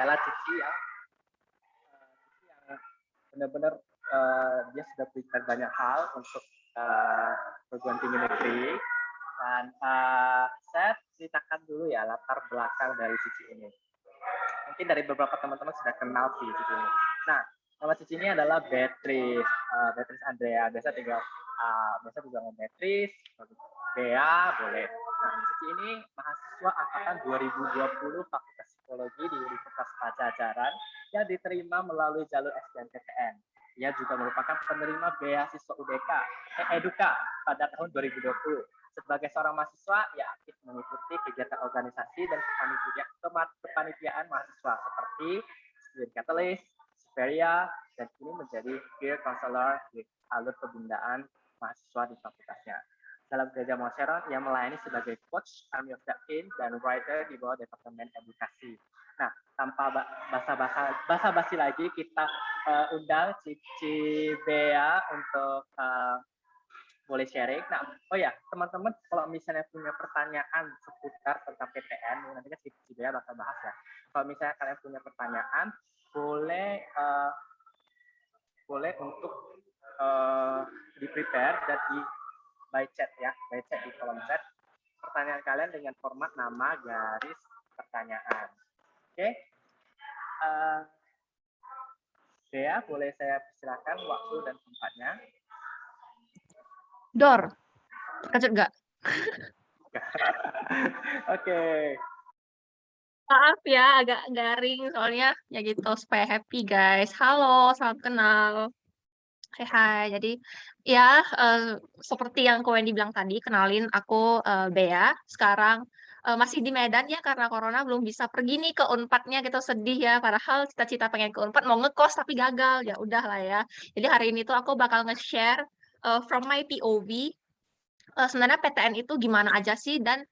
adalah Cici yang benar-benar dia sudah berikan banyak hal untuk perguruan tinggi negeri. Dan saya ceritakan dulu ya latar belakang dari Cici ini. Mungkin dari beberapa teman-teman sudah kenal sih Cici ini. Nah, nama Cici ini adalah Beatrice, Beatrice Andrea. Biasa juga Beatrice, Bea boleh. Nah, Cici ini mahasiswa angkatan 2020 Fakultas Psikologi di Universitas Pajajaran yang diterima melalui jalur SBMPTN. Ia juga merupakan penerima beasiswa Eduka pada tahun 2020. Sebagai seorang mahasiswa, ia aktif mengikuti kegiatan organisasi dan kepanitiaan mahasiswa seperti Student Catalyst, Superia, dan kini menjadi peer counselor di alur pembinaan mahasiswa di fakultasnya. Dalam gereja Moseron, ia melayani sebagai coach Army of the In dan writer di bawah Departemen Edukasi. Nah, tanpa basa-basi lagi, kita undang Cici Bea untuk boleh sharing. Nah, oh ya, teman-teman, kalau misalnya punya pertanyaan seputar tentang PTN, nanti kan Cici Bea bakal bahas ya. Kalau misalnya kalian punya pertanyaan, boleh untuk di-prepare dan by chat ya, by chat di kolom chat pertanyaan kalian dengan format nama garis pertanyaan. Oke, Bea, boleh saya persilakan waktu dan tempatnya. Dor, terkejut nggak? Oke. Maaf ya, agak garing soalnya ya gitu supaya happy guys. Halo, salam kenal. Hai, jadi ya seperti yang Ko Wendy bilang tadi, kenalin aku Bea. Sekarang masih di Medan ya karena corona belum bisa pergi nih ke Unpadnya gitu, sedih ya. Padahal cita-cita pengen ke Unpad mau ngekos tapi gagal, ya udah lah ya. Jadi hari ini tuh aku bakal nge-share from my POV. Sebenarnya PTN itu gimana aja sih, dan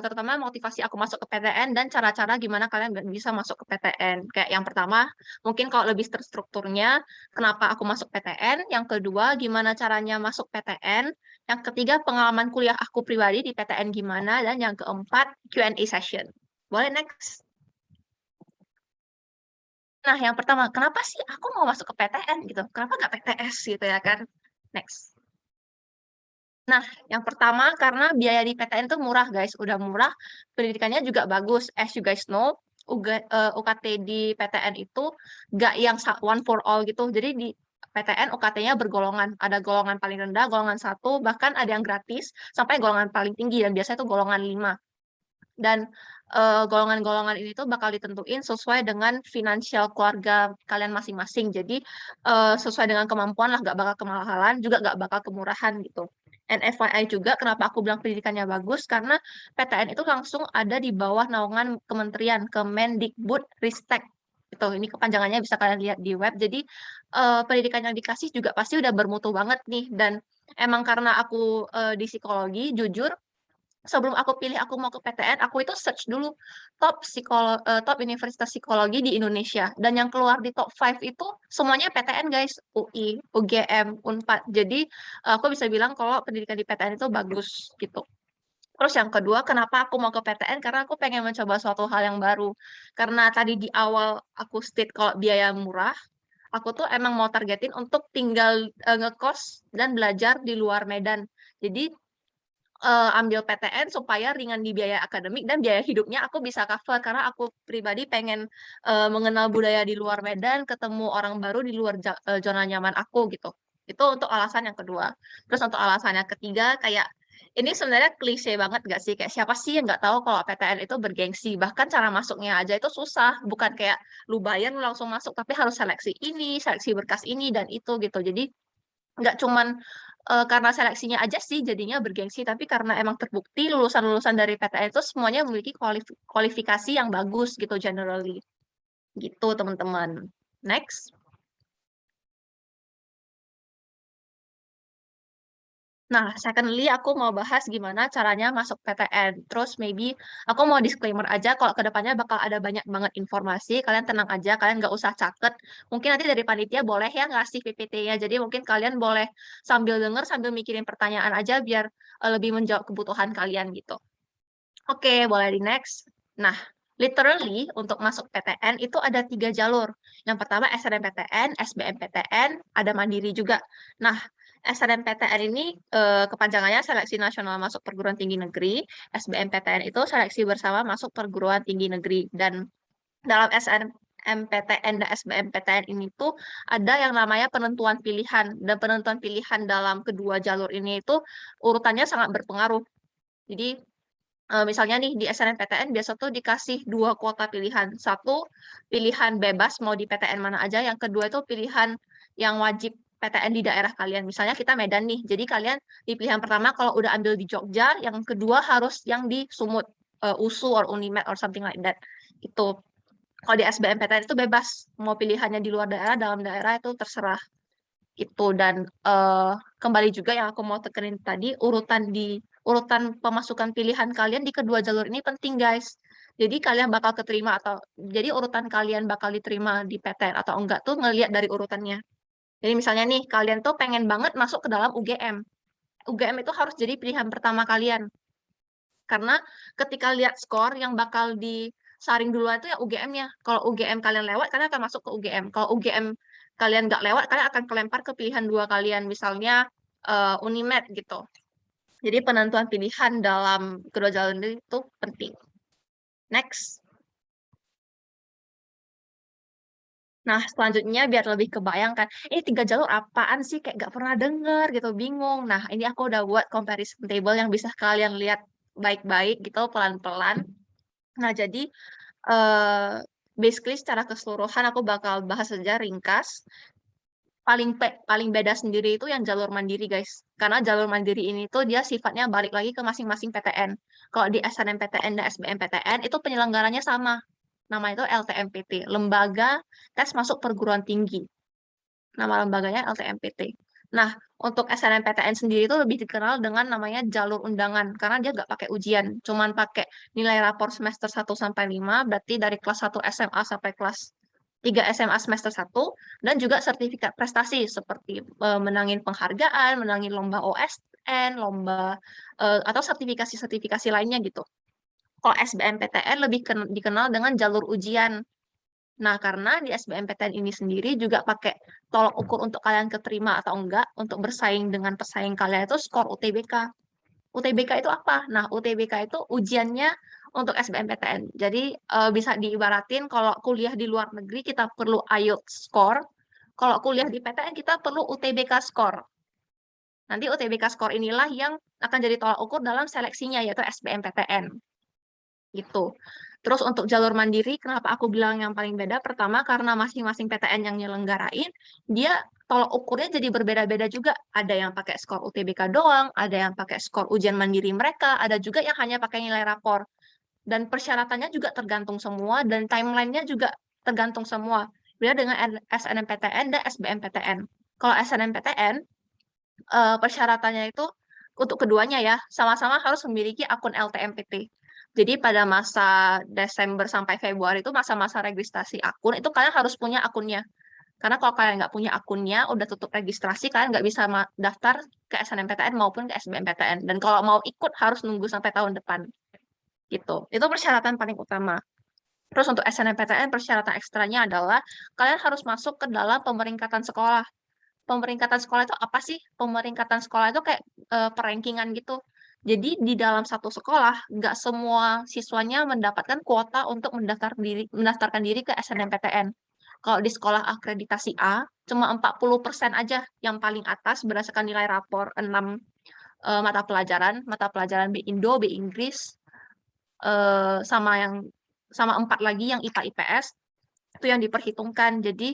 terutama motivasi aku masuk ke PTN dan cara-cara gimana kalian bisa masuk ke PTN. Kayak yang pertama, mungkin kalau lebih terstrukturnya, kenapa aku masuk PTN. Yang kedua, gimana caranya masuk PTN. Yang ketiga, pengalaman kuliah aku pribadi di PTN gimana. Dan yang keempat, Q&A session. Boleh next? Nah, yang pertama, kenapa sih aku mau masuk ke PTN gitu? Kenapa nggak PTS gitu ya kan? Next. Nah, yang pertama karena biaya di PTN itu murah, guys. Udah murah, pendidikannya juga bagus. As you guys know, UKT di PTN itu nggak yang one for all gitu. Jadi di PTN UKT-nya bergolongan. Ada golongan paling rendah, golongan 1, bahkan ada yang gratis, sampai golongan paling tinggi. Dan biasanya itu golongan 5. Dan golongan-golongan ini tuh bakal ditentuin sesuai dengan finansial keluarga kalian masing-masing. Jadi sesuai dengan kemampuan lah, nggak bakal kemahalan, juga nggak bakal kemurahan gitu. And FYI juga kenapa aku bilang pendidikannya bagus, karena PTN itu langsung ada di bawah naungan kementerian, Kemendikbud Ristek. Itu, ini kepanjangannya bisa kalian lihat di web. Jadi pendidikan yang dikasih juga pasti udah bermutu banget nih. Dan emang karena aku di psikologi, jujur, sebelum aku pilih aku mau ke PTN, aku itu search dulu top universitas psikologi di Indonesia. Dan yang keluar di top 5 itu semuanya PTN guys, UI, UGM, Unpad. Jadi aku bisa bilang kalau pendidikan di PTN itu bagus gitu. Terus yang kedua, kenapa aku mau ke PTN? Karena aku pengen mencoba suatu hal yang baru. Karena tadi di awal aku state kalau biaya murah, aku tuh emang mau targetin untuk tinggal ngekos dan belajar di luar Medan. Jadi ambil PTN supaya ringan di biaya akademik dan biaya hidupnya aku bisa cover, karena aku pribadi pengen mengenal budaya di luar Medan, ketemu orang baru di luar zona nyaman aku gitu. Itu untuk alasan yang kedua. Terus untuk alasan yang ketiga, kayak ini sebenarnya klise banget gak sih? Kayak siapa sih yang nggak tahu kalau PTN itu bergengsi? Bahkan cara masuknya aja itu susah. Bukan kayak lu bayar lu langsung masuk, tapi harus seleksi ini, seleksi berkas ini dan itu gitu. Jadi nggak cuman karena seleksinya aja sih jadinya bergengsi, tapi karena emang terbukti lulusan-lulusan dari PTN itu semuanya memiliki kualifikasi yang bagus gitu generally. Gitu teman-teman. Next. Nah, secondly, aku mau bahas gimana caranya masuk PTN. Terus maybe aku mau disclaimer aja kalau kedepannya bakal ada banyak banget informasi. Kalian tenang aja, kalian nggak usah catet. Mungkin nanti dari panitia boleh ya ngasih PPT-nya. Jadi mungkin kalian boleh sambil denger, sambil mikirin pertanyaan aja biar lebih menjawab kebutuhan kalian gitu. Oke, boleh di next. Nah, Literally, untuk masuk PTN itu ada 3 jalur. Yang pertama SNMPTN, SBMPTN, ada mandiri juga. Nah, SNMPTN ini kepanjangannya Seleksi Nasional Masuk Perguruan Tinggi Negeri, SBMPTN itu Seleksi Bersama Masuk Perguruan Tinggi Negeri. Dan dalam SNMPTN dan SBMPTN ini tuh ada yang namanya penentuan pilihan. Dan penentuan pilihan dalam kedua jalur ini itu urutannya sangat berpengaruh. Jadi misalnya nih di SNMPTN biasa tuh dikasih 2 kuota pilihan. Satu pilihan bebas mau di PTN mana aja, yang kedua itu pilihan yang wajib PTN di daerah kalian. Misalnya kita Medan nih, jadi kalian di pilihan pertama kalau udah ambil di Jogja, yang kedua harus yang di Sumut, USU or Unimed or something like that. Itu. Kalau di SBMPTN itu bebas, mau pilihannya di luar daerah, dalam daerah itu terserah. Itu dan kembali juga yang aku mau tekenin tadi, urutan pemasukan pilihan kalian di kedua jalur ini penting guys. Jadi kalian bakal keterima atau jadi urutan kalian bakal diterima di PTN atau enggak tuh ngelihat dari urutannya. Jadi misalnya nih kalian tuh pengen banget masuk ke dalam UGM. UGM itu harus jadi pilihan pertama kalian. Karena ketika lihat skor yang bakal disaring duluan itu ya UGM-nya. Kalau UGM kalian lewat, kalian akan masuk ke UGM. Kalau UGM kalian nggak lewat, kalian akan kelempar ke pilihan dua kalian. Misalnya Unimed gitu. Jadi penentuan pilihan dalam kedua jalur itu penting. Next. Nah, selanjutnya biar lebih kebayangkan, ini 3 jalur apaan sih? Kayak gak pernah denger gitu, bingung. Nah, ini aku udah buat comparison table yang bisa kalian lihat baik-baik gitu, pelan-pelan. Nah, jadi eh basically secara keseluruhan aku bakal bahas saja ringkas. Paling beda sendiri itu yang jalur mandiri, guys. Karena jalur mandiri ini tuh dia sifatnya balik lagi ke masing-masing PTN. Kalau di SNMPTN dan SBMPTN itu penyelenggaranya sama. Nama itu LTMPT, Lembaga Tes Masuk Perguruan Tinggi. Nama lembaganya LTMPT. Nah, untuk SNMPTN sendiri itu lebih dikenal dengan namanya jalur undangan karena dia nggak pakai ujian, cuman pakai nilai rapor semester 1 sampai 5, berarti dari kelas 1 SMA sampai kelas 3 SMA semester 1, dan juga sertifikat prestasi seperti menangin penghargaan, menangin lomba OSN, lomba atau sertifikasi-sertifikasi lainnya gitu. Kalau SBMPTN lebih dikenal dengan jalur ujian. Nah, karena di SBMPTN ini sendiri juga pakai tolok ukur untuk kalian keterima atau enggak, untuk bersaing dengan pesaing kalian itu skor UTBK. UTBK itu apa? Nah, UTBK itu ujiannya untuk SBMPTN. Jadi, bisa diibaratin kalau kuliah di luar negeri kita perlu IELTS score, kalau kuliah di PTN kita perlu UTBK score. Nanti UTBK score inilah yang akan jadi tolak ukur dalam seleksinya, yaitu SBMPTN. Gitu. Terus untuk jalur mandiri, kenapa aku bilang yang paling beda? Pertama, karena masing-masing PTN yang nyelenggarain, dia tolak ukurnya jadi berbeda-beda juga. Ada yang pakai skor UTBK doang, ada yang pakai skor ujian mandiri mereka, ada juga yang hanya pakai nilai rapor. Dan persyaratannya juga tergantung semua, dan timelinenya juga tergantung semua. Beda dengan SNMPTN dan SBMPTN. Kalau SNMPTN, persyaratannya itu untuk keduanya ya, sama-sama harus memiliki akun LTMPT. Jadi pada masa Desember sampai Februari itu masa-masa registrasi akun, itu kalian harus punya akunnya. Karena kalau kalian nggak punya akunnya, udah tutup registrasi, kalian nggak bisa daftar ke SNMPTN maupun ke SBMPTN. Dan kalau mau ikut harus nunggu sampai tahun depan. Gitu. Itu persyaratan paling utama. Terus untuk SNMPTN, persyaratan ekstranya adalah kalian harus masuk ke dalam pemeringkatan sekolah. Pemeringkatan sekolah itu apa sih? Pemeringkatan sekolah itu kayak perankingan gitu. Jadi di dalam satu sekolah, nggak semua siswanya mendapatkan kuota untuk mendaftarkan diri ke SNMPTN. Kalau di sekolah akreditasi A, cuma 40% aja yang paling atas berdasarkan nilai rapor 6 mata pelajaran B Indo, B Inggris, sama 4 lagi yang IPA IPS, itu yang diperhitungkan. Jadi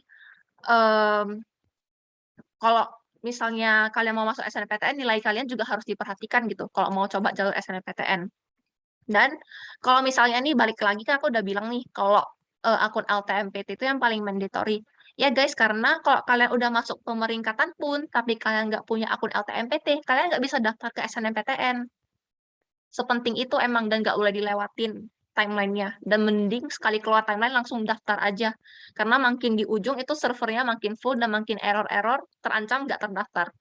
kalau misalnya kalian mau masuk SNMPTN, nilai kalian juga harus diperhatikan gitu kalau mau coba jalur SNMPTN. Dan kalau misalnya nih balik lagi kan aku udah bilang nih kalau akun LTMPT itu yang paling mandatory. Ya guys, karena kalau kalian udah masuk pemeringkatan pun, tapi kalian nggak punya akun LTMPT, kalian nggak bisa daftar ke SNMPTN. Sepenting itu emang dan nggak boleh dilewatin timelinenya. Dan mending sekali keluar timeline langsung daftar aja. Karena makin di ujung itu servernya makin full dan makin error-error terancam nggak terdaftar.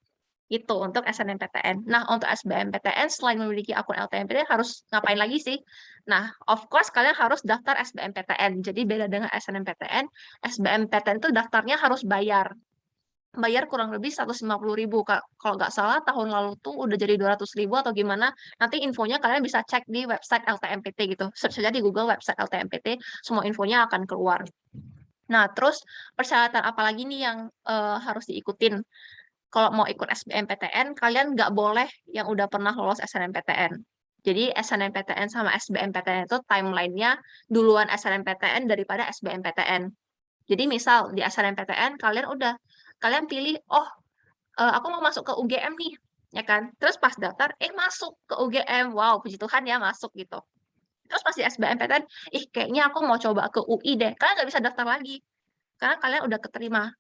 Itu untuk SNMPTN. Nah, untuk SBMPTN selain memiliki akun LTMPT harus ngapain lagi sih? Nah, of course kalian harus daftar SBMPTN. Jadi beda dengan SNMPTN, SBMPTN itu daftarnya harus bayar. Bayar kurang lebih 150.000. Kalau nggak salah tahun lalu tuh udah jadi 200.000 atau gimana. Nanti infonya kalian bisa cek di website LTMPT gitu. Search saja di Google website LTMPT, semua infonya akan keluar. Nah, terus persyaratan apa lagi nih yang harus diikutin? Kalau mau ikut SBMPTN, kalian nggak boleh yang udah pernah lolos SNMPTN. Jadi SNMPTN sama SBMPTN itu timelinenya duluan SNMPTN daripada SBMPTN. Jadi misal di SNMPTN kalian pilih, oh aku mau masuk ke UGM nih, ya kan? Terus pas daftar, masuk ke UGM, wow puji Tuhan ya masuk gitu. Terus pas di SBMPTN, kayaknya aku mau coba ke UI deh. Kalian nggak bisa daftar lagi, karena kalian udah keterima.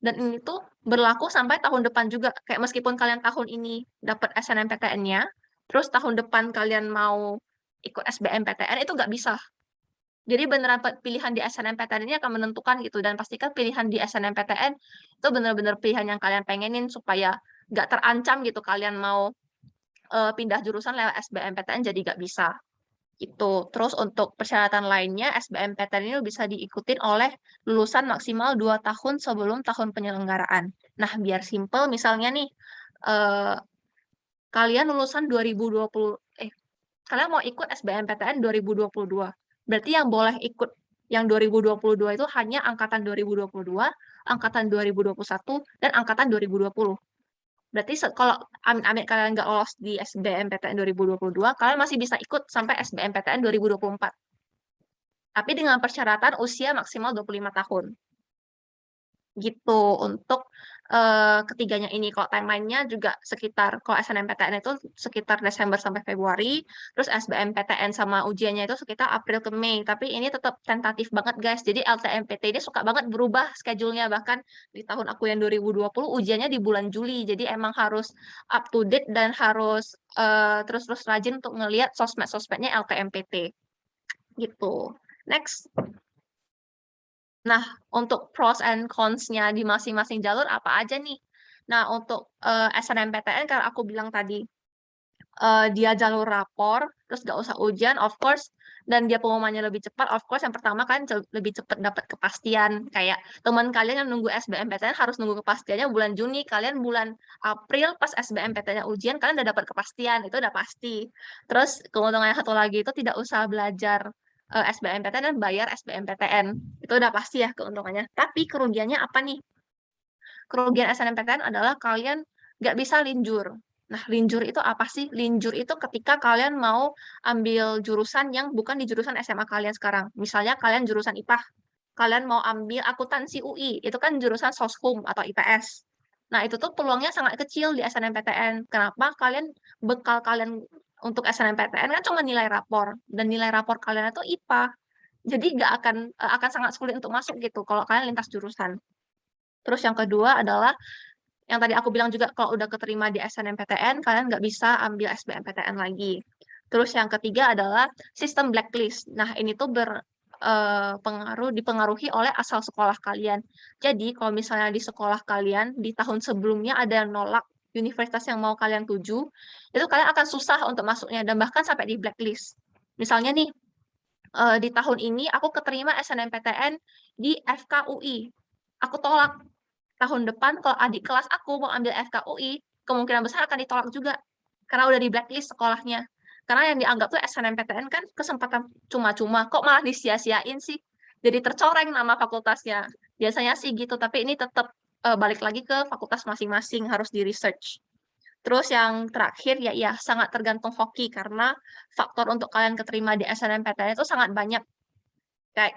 Dan ini tuh berlaku sampai tahun depan juga. Kayak meskipun kalian tahun ini dapat SNMPTN-nya, terus tahun depan kalian mau ikut SBMPTN, itu nggak bisa. Jadi beneran pilihan di SNMPTN ini akan menentukan gitu. Dan pastikan pilihan di SNMPTN itu benar-benar pilihan yang kalian pengenin supaya nggak terancam gitu kalian mau pindah jurusan lewat SBMPTN jadi nggak bisa. Itu. Terus untuk persyaratan lainnya, SBMPTN ini bisa diikutin oleh lulusan maksimal 2 tahun sebelum tahun penyelenggaraan. Nah, biar simple, misalnya nih, eh, kalian lulusan 2020, kalian mau ikut SBMPTN 2022. Berarti yang boleh ikut yang 2022 itu hanya angkatan 2022, angkatan 2021, dan angkatan 2020. Berarti kalau amit-amit kalian nggak lolos di SBMPTN 2022, kalian masih bisa ikut sampai SBMPTN 2024. Tapi dengan persyaratan usia maksimal 25 tahun. Gitu untuk ketiganya ini. Kalau timeline-nya juga sekitar, kalau SNMPTN itu sekitar Desember sampai Februari, terus SBMPTN sama ujiannya itu sekitar April ke Mei. Tapi ini tetap tentatif banget guys. Jadi LTMPT ini suka banget berubah schedule-nya. Bahkan di tahun aku yang 2020 ujiannya di bulan Juli. Jadi emang harus up to date dan harus terus-terus rajin untuk ngelihat sosmed-sosmednya LTMPT. Gitu. Next. Nah, untuk pros and cons-nya di masing-masing jalur apa aja nih? Nah, untuk SNMPTN karena aku bilang tadi dia jalur rapor, terus gak usah ujian, of course, dan dia pengumumannya lebih cepat, of course, yang pertama kan lebih cepat dapat kepastian. Kayak teman kalian yang nunggu SBMPTN harus nunggu kepastiannya bulan Juni, kalian bulan April pas SBMPTN ujian, kalian udah dapat kepastian, itu udah pasti. Terus keuntungan yang satu lagi itu tidak usah belajar SBMPTN dan bayar SBMPTN. Itu udah pasti ya keuntungannya. Tapi kerugiannya apa nih? Kerugian SNMPTN adalah kalian nggak bisa linjur. Nah, linjur itu apa sih? Linjur itu ketika kalian mau ambil jurusan yang bukan di jurusan SMA kalian sekarang. Misalnya kalian jurusan IPA, kalian mau ambil akuntansi UI, itu kan jurusan Soshum atau IPS. Nah, itu tuh peluangnya sangat kecil di SNMPTN. Kenapa? Bekal kalian untuk SNMPTN kan cuma nilai rapor, dan nilai rapor kalian itu IPA. Jadi nggak akan sangat sulit untuk masuk gitu kalau kalian lintas jurusan. Terus yang kedua adalah yang tadi aku bilang juga kalau udah keterima di SNMPTN, kalian nggak bisa ambil SBMPTN lagi. Terus yang ketiga adalah sistem blacklist. Nah, ini tuh dipengaruhi oleh asal sekolah kalian. Jadi, kalau misalnya di sekolah kalian di tahun sebelumnya ada yang nolak universitas yang mau kalian tuju, itu kalian akan susah untuk masuknya dan bahkan sampai di blacklist. Misalnya nih, di tahun ini aku keterima SNMPTN di FKUI. Aku tolak tahun depan kalau adik kelas aku mau ambil FKUI, kemungkinan besar akan ditolak juga. Karena udah di blacklist sekolahnya. Karena yang dianggap tuh SNMPTN kan kesempatan cuma-cuma. Kok malah disia-siain sih? Jadi tercoreng nama fakultasnya. Biasanya sih gitu, tapi ini tetap balik lagi ke fakultas masing-masing, harus di-research. Terus yang terakhir ya sangat tergantung hoki karena faktor untuk kalian keterima di SNMPTN itu sangat banyak. Kayak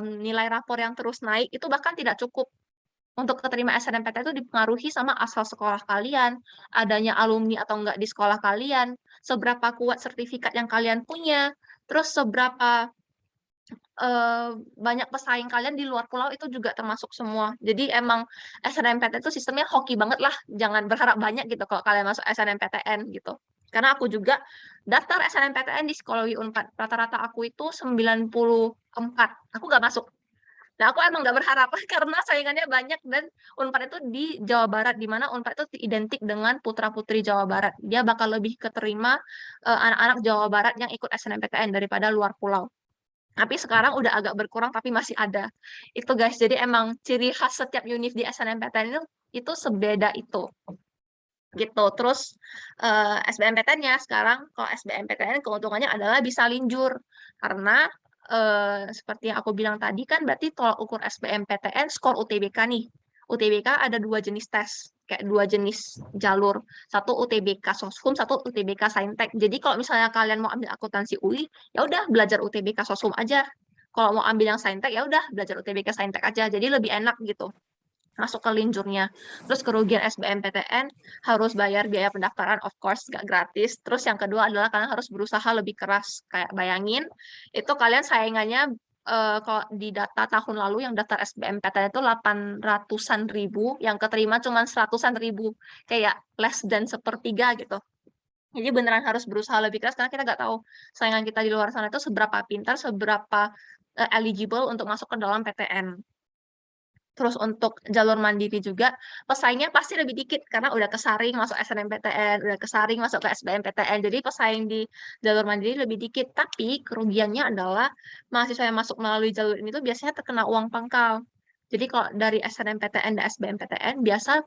nilai rapor yang terus naik itu bahkan tidak cukup untuk keterima SNMPTN itu dipengaruhi sama asal sekolah kalian, adanya alumni atau enggak di sekolah kalian, seberapa kuat sertifikat yang kalian punya, terus seberapa banyak pesaing kalian di luar pulau itu juga termasuk semua. Jadi emang SNMPTN itu sistemnya hoki banget lah, jangan berharap banyak gitu kalau kalian masuk SNMPTN gitu. Karena aku juga daftar SNMPTN di Psikologi Unpad, rata-rata aku itu 94, aku nggak masuk. Nah, aku emang nggak berharap karena saingannya banyak dan Unpad itu di Jawa Barat, di mana Unpad itu identik dengan putra-putri Jawa Barat. Dia bakal lebih keterima anak-anak Jawa Barat yang ikut SNMPTN daripada luar pulau. Tapi sekarang udah agak berkurang, tapi masih ada. Itu guys, jadi emang ciri khas setiap univ di SNMPTN itu sebeda itu. Gitu. Terus SBMPTN-nya sekarang, kalau SBMPTN keuntungannya adalah bisa linjur. Karena seperti yang aku bilang tadi kan berarti tolak ukur SBMPTN skor UTBK nih. UTBK ada 2 jenis tes, kayak 2 jenis jalur. Satu UTBK Soshum, satu UTBK Saintek. Jadi kalau misalnya kalian mau ambil akuntansi UI, ya udah belajar UTBK Soshum aja. Kalau mau ambil yang Saintek, ya udah belajar UTBK Saintek aja. Jadi lebih enak gitu masuk ke linjurnya. Terus kerugian SBMPTN harus bayar biaya pendaftaran, of course gak gratis. Terus yang kedua adalah kalian harus berusaha lebih keras. Kayak bayangin, itu kalian saingannya kalau di data tahun lalu yang daftar SBMPTN itu 800-an ribu, yang keterima cuma 100-an ribu. Kayak less than sepertiga gitu. Jadi beneran harus berusaha lebih keras karena kita nggak tahu saingan kita di luar sana itu seberapa pintar, seberapa eligible untuk masuk ke dalam PTN. Terus untuk jalur mandiri juga pesaingnya pasti lebih dikit karena udah kesaring masuk SNMPTN, udah kesaring masuk ke SBMPTN. Jadi pesaing di jalur mandiri lebih dikit. Tapi kerugiannya adalah mahasiswa yang masuk melalui jalur ini tuh biasanya terkena uang pangkal. Jadi kalau dari SNMPTN dan SBMPTN biasa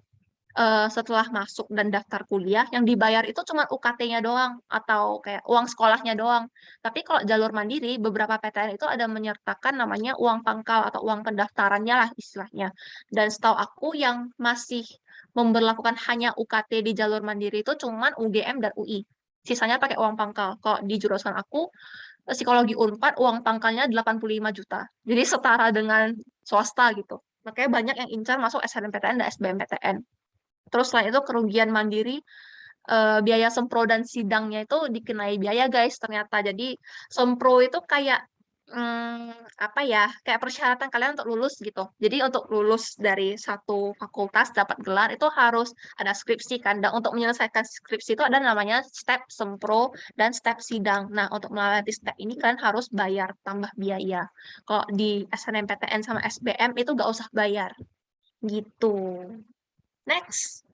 setelah masuk dan daftar kuliah, yang dibayar itu cuma UKT-nya doang atau kayak uang sekolahnya doang. Tapi kalau jalur mandiri, beberapa PTN itu ada menyertakan namanya uang pangkal atau uang pendaftarannya lah istilahnya. Dan setahu aku yang masih memberlakukan hanya UKT di jalur mandiri itu cuma UGM dan UI. Sisanya pakai uang pangkal. Kalau di jurusan aku, psikologi Unpad, uang pangkalnya 85 juta. Jadi setara dengan swasta gitu. Makanya banyak yang incar masuk SNMPTN dan SBMPTN. Terus selain itu kerugian mandiri, biaya sempro dan sidangnya itu dikenai biaya guys ternyata. Jadi sempro itu kayak apa ya, kayak persyaratan kalian untuk lulus gitu. Jadi untuk lulus dari satu fakultas dapat gelar itu harus ada skripsi kan. Dan untuk menyelesaikan skripsi itu ada namanya step sempro dan step sidang. Nah untuk melewati step ini kan harus bayar tambah biaya. Kalau di SNMPTN sama SBM itu nggak usah bayar gitu. Next.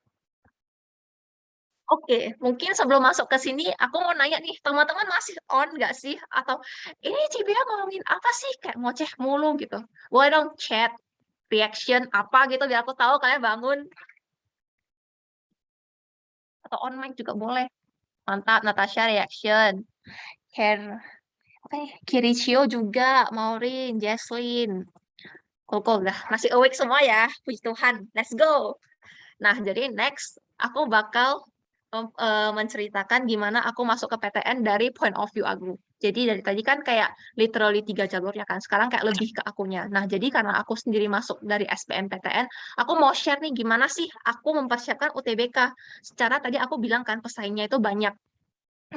Oke, mungkin sebelum masuk ke sini, aku mau nanya nih, teman-teman masih on nggak sih? Atau ini Cibia ngomongin apa sih? Kayak ngoceh mulu gitu. Boleh dong chat, reaction, apa gitu, biar aku tahu kalian bangun. Atau on mic juga boleh. Mantap, Natasha reaction. Ken, apa nih? Kirichio juga, Maureen, Jesslyn. Koko udah masih awake semua ya. Puji Tuhan, let's go. Nah, jadi next aku bakal menceritakan gimana aku masuk ke PTN dari point of view aku. Jadi dari tadi kan kayak literally 3 jalur ya kan. Sekarang kayak lebih ke akunya. Nah, jadi karena aku sendiri masuk dari SBMPTN, aku mau share nih gimana sih aku mempersiapkan UTBK. Secara tadi aku bilang kan pesaingnya itu banyak.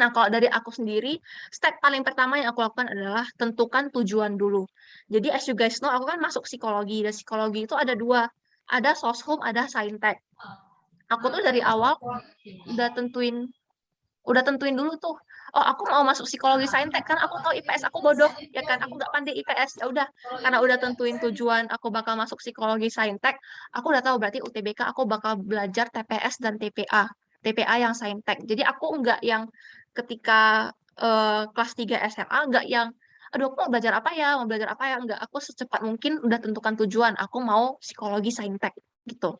Nah, kalau dari aku sendiri, step paling pertama yang aku lakukan adalah tentukan tujuan dulu. Jadi, as you guys know, aku kan masuk psikologi. Dan psikologi itu ada dua. Ada soshum, ada saintek. Aku tuh dari awal udah tentuin dulu tuh. Oh, aku mau masuk psikologi saintek kan aku tahu IPS aku bodoh, ya kan? Aku nggak pandai IPS. Ya udah, karena udah tentuin tujuan aku bakal masuk psikologi saintek, aku udah tahu berarti UTBK aku bakal belajar TPS dan TPA. TPA yang saintek. Jadi aku nggak yang ketika kelas 3 SMA nggak yang aduh aku mau belajar apa ya, mau belajar apa ya, enggak, aku secepat mungkin udah tentukan tujuan, aku mau psikologi saintek gitu.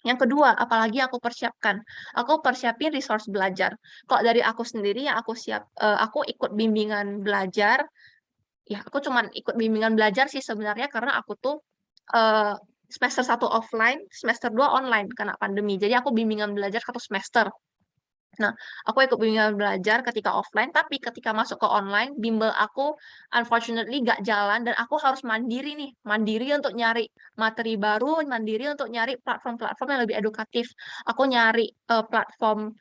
Yang kedua, apalagi aku persiapkan. Aku persiapin resource belajar. Kok dari aku sendiri yang aku ikut bimbingan belajar. Ya, aku cuman ikut bimbingan belajar sih sebenarnya karena aku tuh eh, semester 1 offline, semester 2 online karena pandemi. Jadi aku bimbingan belajar 1 semester. Nah, aku ikut bimbingan belajar ketika offline, tapi ketika masuk ke online, bimbel aku unfortunately gak jalan dan aku harus mandiri nih, mandiri untuk nyari materi baru, mandiri untuk nyari platform-platform yang lebih edukatif. Aku nyari platform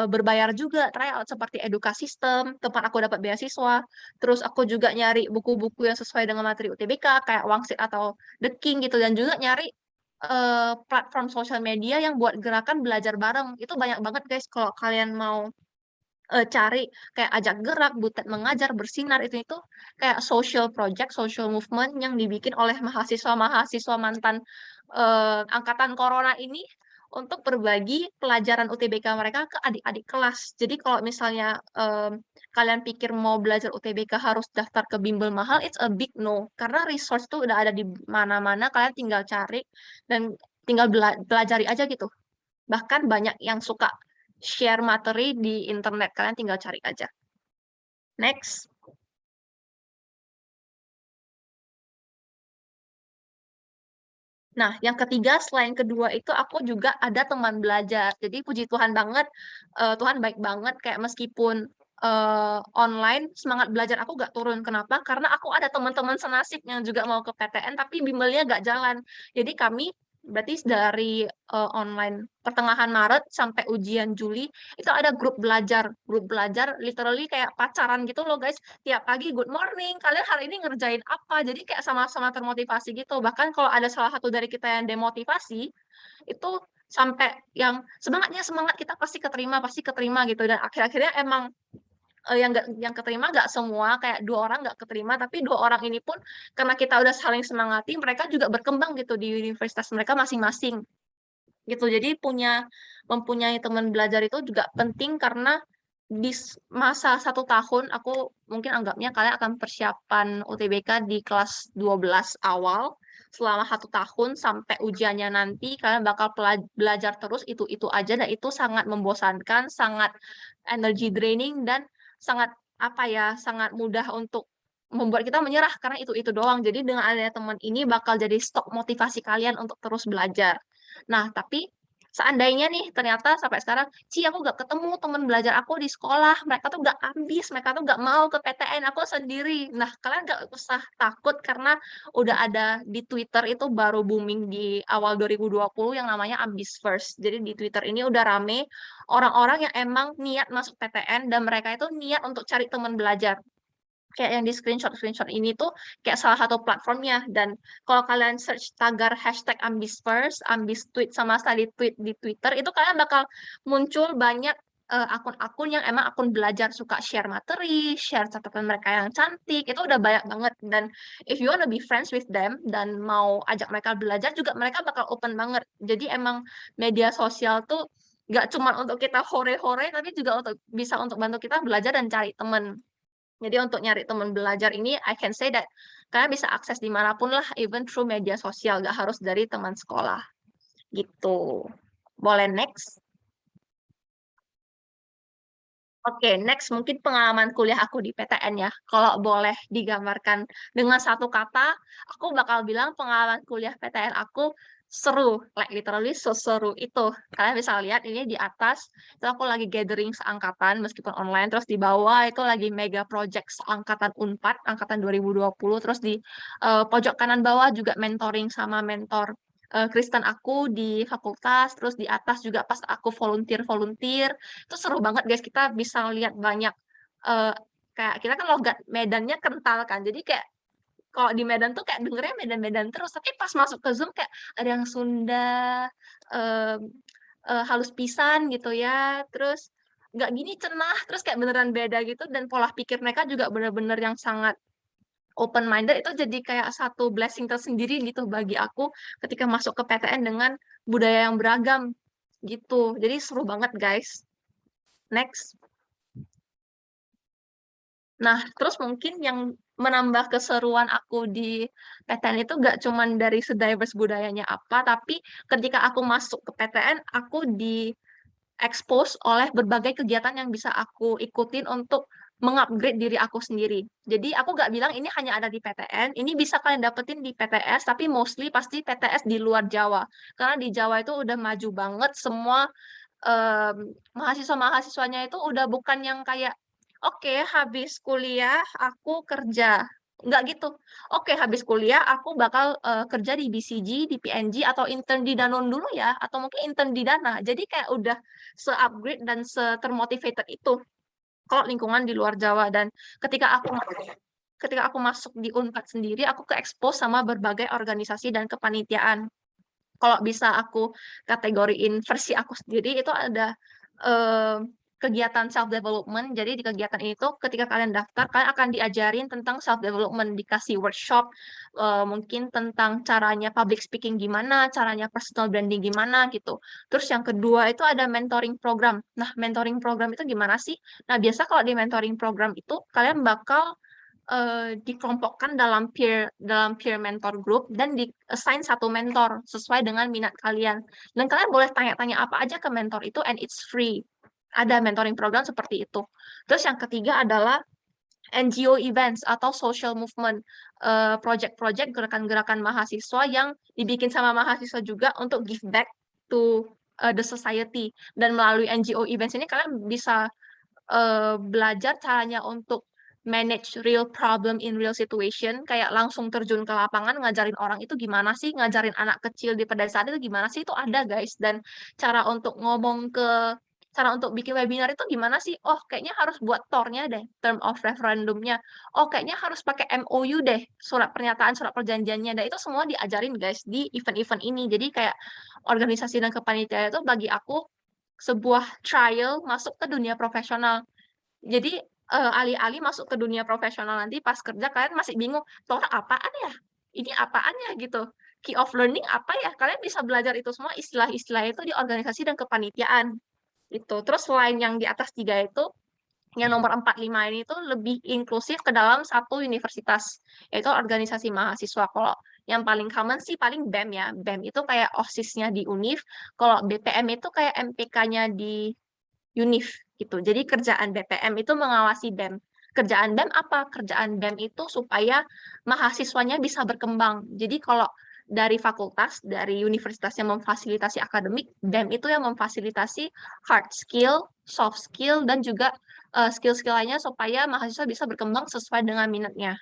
berbayar juga, tryout seperti Eduka Sistem, tempat aku dapat beasiswa. Terus aku juga nyari buku-buku yang sesuai dengan materi UTBK, kayak Wangsit atau The King gitu, dan juga nyari platform sosial media yang buat gerakan belajar bareng. Itu banyak banget guys kalau kalian mau cari kayak ajak gerak, butet mengajar, bersinar itu kayak social project, social movement yang dibikin oleh mahasiswa-mahasiswa mantan angkatan corona ini untuk berbagi pelajaran UTBK mereka ke adik-adik kelas. Jadi kalau misalnya kalian pikir mau belajar UTBK harus daftar ke bimbel mahal, it's a big no. Karena resource tuh udah ada di mana-mana, kalian tinggal cari dan tinggal belajari aja gitu. Bahkan banyak yang suka share materi di internet, kalian tinggal cari aja. Next. Nah, yang ketiga selain kedua itu aku juga ada teman belajar. Jadi puji Tuhan banget, Tuhan baik banget kayak meskipun online semangat belajar aku gak turun. Kenapa? Karena aku ada teman-teman senasib yang juga mau ke PTN tapi bimbelnya gak jalan. Jadi kami berarti dari online pertengahan Maret sampai ujian Juli itu ada grup belajar literally kayak pacaran gitu loh guys. Tiap pagi good morning, kalian hari ini ngerjain apa? Jadi kayak sama-sama termotivasi gitu. Bahkan kalau ada salah satu dari kita yang demotivasi, itu sampai yang semangatnya semangat kita pasti keterima gitu. Dan akhir-akhirnya emang yang keterima nggak semua, kayak 2 orang nggak keterima, tapi 2 orang ini pun karena kita udah saling semangati, mereka juga berkembang gitu di universitas mereka masing-masing gitu. Jadi mempunyai teman belajar itu juga penting karena di masa 1 tahun aku mungkin anggapnya kalian akan persiapan UTBK di kelas 12 awal selama 1 tahun sampai ujiannya nanti kalian bakal belajar terus itu aja dan itu sangat membosankan, sangat energy draining dan sangat apa ya, sangat mudah untuk membuat kita menyerah karena itu doang. Jadi dengan adanya teman ini bakal jadi stok motivasi kalian untuk terus belajar. Nah, tapi seandainya nih ternyata sampai sekarang, aku gak ketemu teman belajar aku di sekolah, mereka tuh gak ambis, mereka tuh gak mau ke PTN, aku sendiri. Nah, kalian gak usah takut karena udah ada di Twitter itu baru booming di awal 2020 yang namanya Ambis First. Jadi di Twitter ini udah rame orang-orang yang emang niat masuk PTN dan mereka itu niat untuk cari teman belajar kayak yang di screenshot ini tuh kayak salah satu platformnya dan kalau kalian search tagar hashtag ambis first, ambis tweet sama study tweet di Twitter itu kalian bakal muncul banyak akun-akun yang emang akun belajar suka share materi, share catatan mereka yang cantik, itu udah banyak banget dan if you wanna be friends with them dan mau ajak mereka belajar juga mereka bakal open banget. Jadi emang media sosial tuh gak cuma untuk kita hore-hore tapi juga bisa untuk bantu kita belajar dan cari temen. Jadi untuk nyari teman belajar ini, I can say that kalian bisa akses dimanapun lah, even through media sosial, gak harus dari teman sekolah. Gitu. Boleh next? Oke, next mungkin pengalaman kuliah aku di PTN ya. Kalau boleh digambarkan dengan satu kata, aku bakal bilang pengalaman kuliah PTN aku seru, like literally seseru itu. Kalian bisa lihat ini di atas, itu aku lagi gathering seangkatan meskipun online, terus di bawah itu lagi mega project seangkatan Unpad, angkatan 2020, terus di pojok kanan bawah juga mentoring sama mentor Kristen aku di fakultas, terus di atas juga pas aku volunteer itu seru banget guys, kita bisa lihat banyak eh, kayak kita kan logat Medannya kental kan, jadi kayak kalau di Medan tuh kayak dengernya Medan-Medan terus, tapi pas masuk ke Zoom kayak ada yang Sunda, eh, halus pisan gitu ya, terus nggak gini cenah, terus kayak beneran beda gitu, dan pola pikir mereka juga bener-bener yang sangat open minded, itu jadi kayak satu blessing tersendiri gitu bagi aku ketika masuk ke PTN dengan budaya yang beragam gitu, jadi seru banget guys. Next. Nah, terus mungkin yang menambah keseruan aku di PTN itu gak cuman dari sedivers budayanya apa, tapi ketika aku masuk ke PTN, aku di expose oleh berbagai kegiatan yang bisa aku ikutin untuk mengupgrade diri aku sendiri. Jadi aku gak bilang ini hanya ada di PTN, ini bisa kalian dapetin di PTS, tapi mostly pasti PTS di luar Jawa. Karena di Jawa itu udah maju banget, semua mahasiswa-mahasiswanya itu udah bukan yang kayak, oke, habis kuliah aku kerja. Nggak gitu. Oke, habis kuliah aku bakal kerja di BCG, di PNG, atau intern di Danone dulu ya, atau mungkin intern di Dana. Jadi kayak udah se-upgrade dan se-termotivated itu kalau lingkungan di luar Jawa. Dan ketika aku ketika aku masuk di Unpad sendiri, aku ke-expose sama berbagai organisasi dan kepanitiaan. Kalau bisa aku kategoriin versi aku sendiri itu ada kegiatan self development. Jadi di kegiatan itu ketika kalian daftar, kalian akan diajarin tentang self development, dikasih workshop mungkin tentang caranya public speaking gimana, caranya personal branding gimana gitu. Terus yang kedua itu ada mentoring program. Nah, mentoring program itu gimana sih? Nah, biasa kalau di mentoring program itu kalian bakal dikelompokkan dalam peer mentor group dan di assign satu mentor sesuai dengan minat kalian. Dan kalian boleh tanya-tanya apa aja ke mentor itu and it's free. Ada mentoring program seperti itu. Terus yang ketiga adalah NGO events atau social movement, project-project gerakan-gerakan mahasiswa yang dibikin sama mahasiswa juga untuk give back to the society. Dan melalui NGO events ini kalian bisa belajar caranya untuk manage real problem in real situation, kayak langsung terjun ke lapangan ngajarin orang itu gimana sih, ngajarin anak kecil di pedesaan itu gimana sih, itu ada guys. Dan cara untuk cara untuk bikin webinar itu gimana sih? Oh, kayaknya harus buat TOR-nya deh, term of referendumnya. Oh, kayaknya harus pakai MOU deh, surat pernyataan, surat perjanjiannya. Dan itu semua diajarin guys di event-event ini. Jadi kayak organisasi dan kepanitiaan itu bagi aku sebuah trial masuk ke dunia profesional. Jadi alih-alih masuk ke dunia profesional nanti pas kerja kalian masih bingung, "Tor apaan ya? Ini apaan ya?" gitu. Key of learning apa ya? Kalian bisa belajar itu semua istilah-istilah itu di organisasi dan kepanitiaan, gitu. Terus selain yang di atas 3 itu, yang nomor 4, 5 ini tuh lebih inklusif ke dalam satu universitas, yaitu organisasi mahasiswa. Kalau yang paling common sih paling BEM ya. BEM itu kayak OSIS-nya di UNIF, kalau BPM itu kayak MPK-nya di UNIF gitu. Jadi kerjaan BPM itu mengawasi BEM. Kerjaan BEM apa? Kerjaan BEM itu supaya mahasiswanya bisa berkembang. Jadi kalau dari fakultas, dari universitas yang memfasilitasi akademik, BEM itu yang memfasilitasi hard skill, soft skill, dan juga skill-skill lainnya supaya mahasiswa bisa berkembang sesuai dengan minatnya.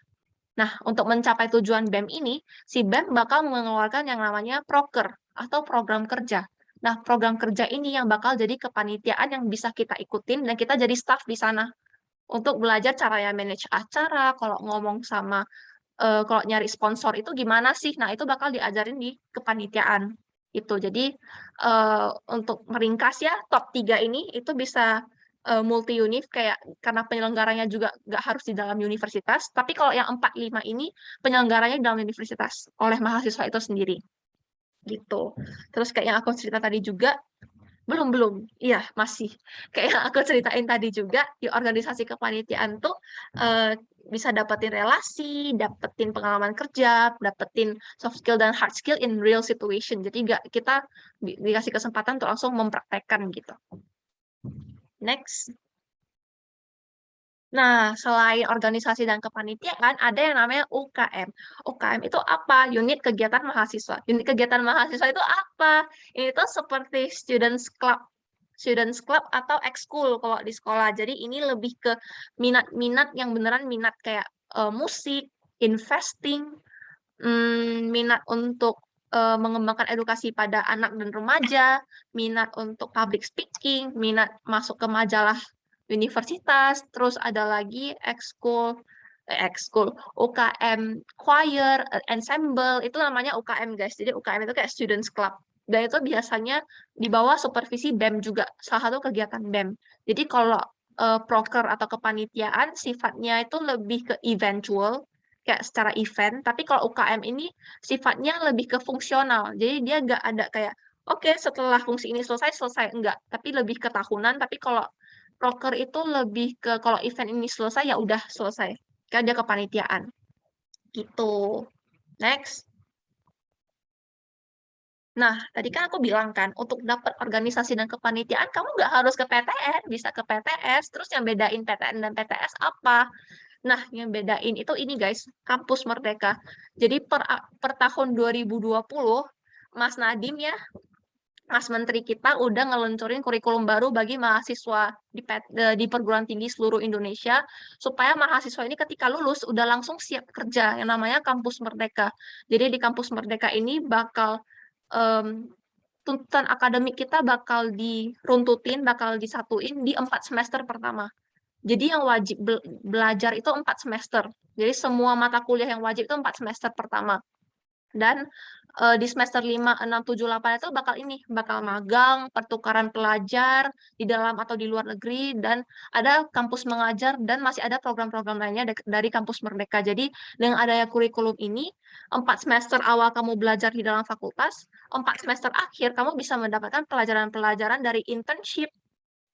Nah, untuk mencapai tujuan BEM ini, si BEM bakal mengeluarkan yang namanya proker atau program kerja. Nah, program kerja ini yang bakal jadi kepanitiaan yang bisa kita ikutin dan kita jadi staff di sana untuk belajar caranya manage acara, kalau ngomong sama, kalau nyari sponsor itu gimana sih? Nah, itu bakal diajarin di kepanitiaan itu. Jadi, untuk meringkas ya, top 3 ini itu bisa multi unif kayak karena penyelenggaranya juga nggak harus di dalam universitas, tapi kalau yang 4, 5 ini penyelenggaranya di dalam universitas oleh mahasiswa itu sendiri gitu. Terus kayak yang aku cerita tadi juga, belum, iya masih. Kayak yang aku ceritain tadi juga, di organisasi kepanitiaan tuh bisa dapetin relasi, dapetin pengalaman kerja, dapetin soft skill dan hard skill in real situation. Jadi nggak kita dikasih kesempatan untuk langsung mempraktekkan gitu. Next. Nah, selain organisasi dan kepanitiaan, ada yang namanya UKM. UKM itu apa? Unit kegiatan mahasiswa. Unit kegiatan mahasiswa itu apa? Ini tuh seperti Students Club atau ekskul kalau di sekolah. Jadi ini lebih ke minat-minat yang beneran minat kayak musik, investing, minat untuk mengembangkan edukasi pada anak dan remaja, minat untuk public speaking, minat masuk ke majalah universitas, terus ada lagi ekskul, UKM choir, ensemble, itu namanya UKM guys. Jadi UKM itu kayak students club. Dan itu biasanya di bawah supervisi BEM juga, salah satu kegiatan BEM. Jadi kalau proker atau kepanitiaan sifatnya itu lebih ke eventual, kayak secara event, tapi kalau UKM ini sifatnya lebih ke fungsional. Jadi dia nggak ada kayak, oke setelah fungsi ini selesai, selesai. Enggak, tapi lebih ke tahunan, tapi kalau proker itu lebih ke kalau event ini selesai ya udah selesai. Kayak dia kepanitiaan. Gitu. Next. Nah, tadi kan aku bilang kan, untuk dapat organisasi dan kepanitiaan, kamu nggak harus ke PTN, bisa ke PTS. Terus yang bedain PTN dan PTS apa? Nah, yang bedain itu ini guys, Kampus Merdeka. Jadi per tahun 2020, Mas Nadiem ya, Mas Menteri kita udah ngeluncurin kurikulum baru bagi mahasiswa di perguruan tinggi seluruh Indonesia supaya mahasiswa ini ketika lulus udah langsung siap kerja yang namanya Kampus Merdeka. Jadi di Kampus Merdeka ini bakal tuntutan akademik kita bakal diruntutin, bakal disatuin di 4 semester pertama. Jadi yang wajib belajar itu 4 semester. Jadi semua mata kuliah yang wajib itu 4 semester pertama. Dan di semester 5, 6, 7, 8 itu bakal magang, pertukaran pelajar di dalam atau di luar negeri, dan ada kampus mengajar, dan masih ada program-program lainnya dari kampus Merdeka. Jadi dengan adanya kurikulum ini, 4 semester awal kamu belajar di dalam fakultas, 4 semester akhir kamu bisa mendapatkan pelajaran-pelajaran dari internship.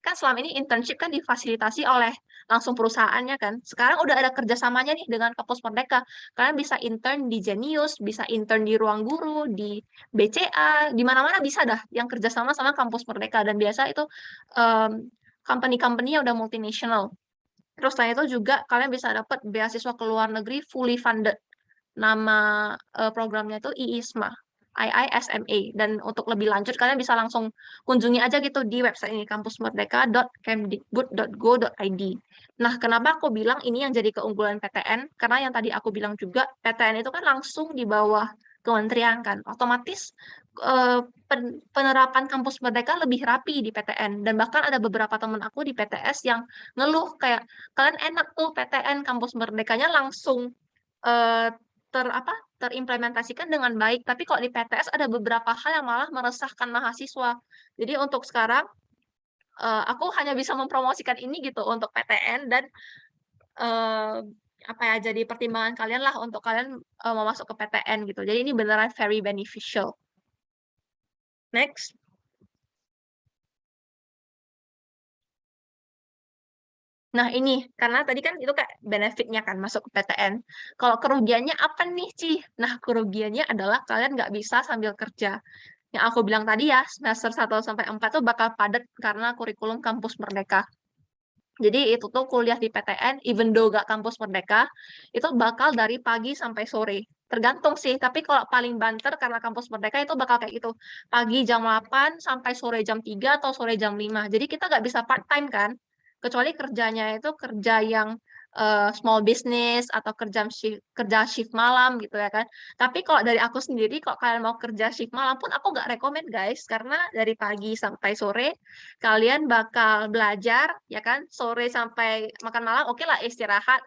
Kan selama ini internship kan difasilitasi oleh langsung perusahaannya kan. Sekarang udah ada kerjasamanya nih dengan kampus Merdeka. Kalian bisa intern di Genius, bisa intern di Ruang Guru, di BCA, di mana-mana bisa dah yang kerjasama sama kampus Merdeka. Dan biasa itu company-company yang udah multinational. Terus selain itu juga kalian bisa dapat beasiswa ke luar negeri fully funded. Nama programnya itu IISMA. IISMA. Dan untuk lebih lanjut kalian bisa langsung kunjungi aja gitu di website ini kampusmerdeka.kemdikbud.go.id. Nah, kenapa aku bilang ini yang jadi keunggulan PTN? Karena yang tadi aku bilang juga PTN itu kan langsung di bawah kementerian kan. Otomatis penerapan kampus Merdeka lebih rapi di PTN. Dan bahkan ada beberapa teman aku di PTS yang ngeluh kayak kalian enak tuh PTN kampus Merdekanya langsung eh, terimplementasikan dengan baik. Tapi kalau di PTS ada beberapa hal yang malah meresahkan mahasiswa. Jadi untuk sekarang aku hanya bisa mempromosikan ini gitu untuk PTN, dan eh, apa ya, jadi pertimbangan kalian lah untuk kalian mau masuk ke PTN gitu. Jadi ini beneran very beneficial. Next. Nah, ini karena tadi kan itu kayak benefitnya kan masuk ke PTN. Kalau kerugiannya apa nih, Ci? Nah, kerugiannya adalah kalian nggak bisa sambil kerja. Yang aku bilang tadi ya, semester 1 sampai 4 tuh bakal padat karena kurikulum kampus Merdeka. Jadi itu tuh kuliah di PTN, even though gak kampus Merdeka, itu bakal dari pagi sampai sore. Tergantung sih, tapi kalau paling banter karena kampus Merdeka itu bakal kayak gitu. Pagi jam 8 sampai sore jam 3 atau sore jam 5. Jadi kita gak bisa part-time kan? Kecuali kerjanya itu kerja yang small business atau kerja shift malam gitu ya kan. Tapi kalau dari aku sendiri, kalau kalian mau kerja shift malam pun aku gak rekomend guys, karena dari pagi sampai sore kalian bakal belajar ya kan, sore sampai makan malam oke lah istirahat,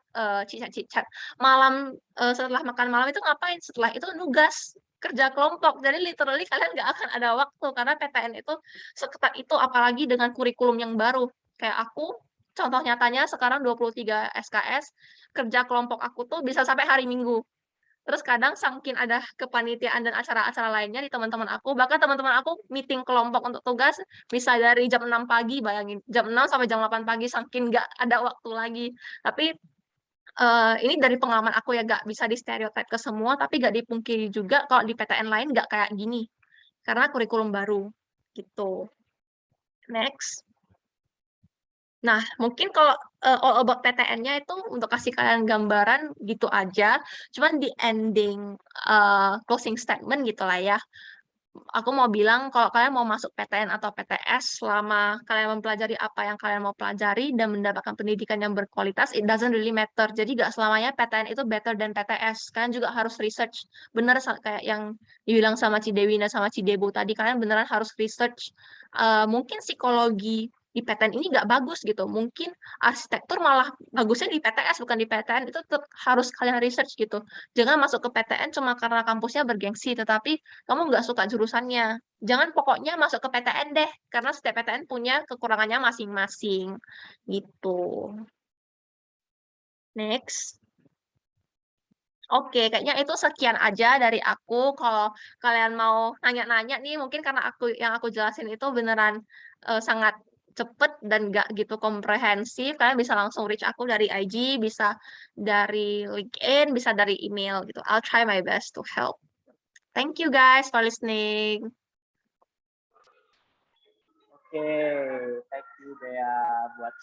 cicat-cicat malam, setelah makan malam itu ngapain, setelah itu nugas kerja kelompok. Jadi literally kalian nggak akan ada waktu karena PTN itu seketat itu, apalagi dengan kurikulum yang baru. Kayak aku, contoh nyatanya sekarang 23 SKS, kerja kelompok aku tuh bisa sampai hari Minggu. Terus kadang saking ada kepanitiaan dan acara-acara lainnya di teman-teman aku, bahkan teman-teman aku meeting kelompok untuk tugas bisa dari jam 6 pagi, bayangin, jam 6 sampai jam 8 pagi, saking nggak ada waktu lagi. Tapi ini dari pengalaman aku ya, nggak bisa di stereotip ke semua, tapi nggak dipungkiri juga kalau di PTN lain nggak kayak gini, karena kurikulum baru, gitu. Next. Nah, mungkin kalau all about PTN-nya itu untuk kasih kalian gambaran gitu aja. Cuman di ending closing statement gitu lah ya. Aku mau bilang kalau kalian mau masuk PTN atau PTS, selama kalian mempelajari apa yang kalian mau pelajari dan mendapatkan pendidikan yang berkualitas, it doesn't really matter. Jadi gak selamanya PTN itu better than PTS. Kalian juga harus research. Bener kayak yang dibilang sama Cidewina sama Cidebu tadi, kalian beneran harus research. Mungkin psikologi di PTN ini nggak bagus gitu. Mungkin arsitektur malah bagusnya di PTS bukan di PTN. Itu tetap harus kalian research gitu. Jangan masuk ke PTN cuma karena kampusnya bergengsi, tetapi kamu nggak suka jurusannya. Jangan pokoknya masuk ke PTN deh, karena setiap PTN punya kekurangannya masing-masing. Gitu. Next. Oke, kayaknya itu sekian aja dari aku. Kalau kalian mau nanya-nanya nih, mungkin karena yang aku jelasin itu beneran sangat cepet dan gak gitu komprehensif. Kalian bisa langsung reach aku dari IG, bisa dari LinkedIn, bisa dari email gitu. I'll try my best to help. Thank you guys for listening. Oke, thank you Dea buat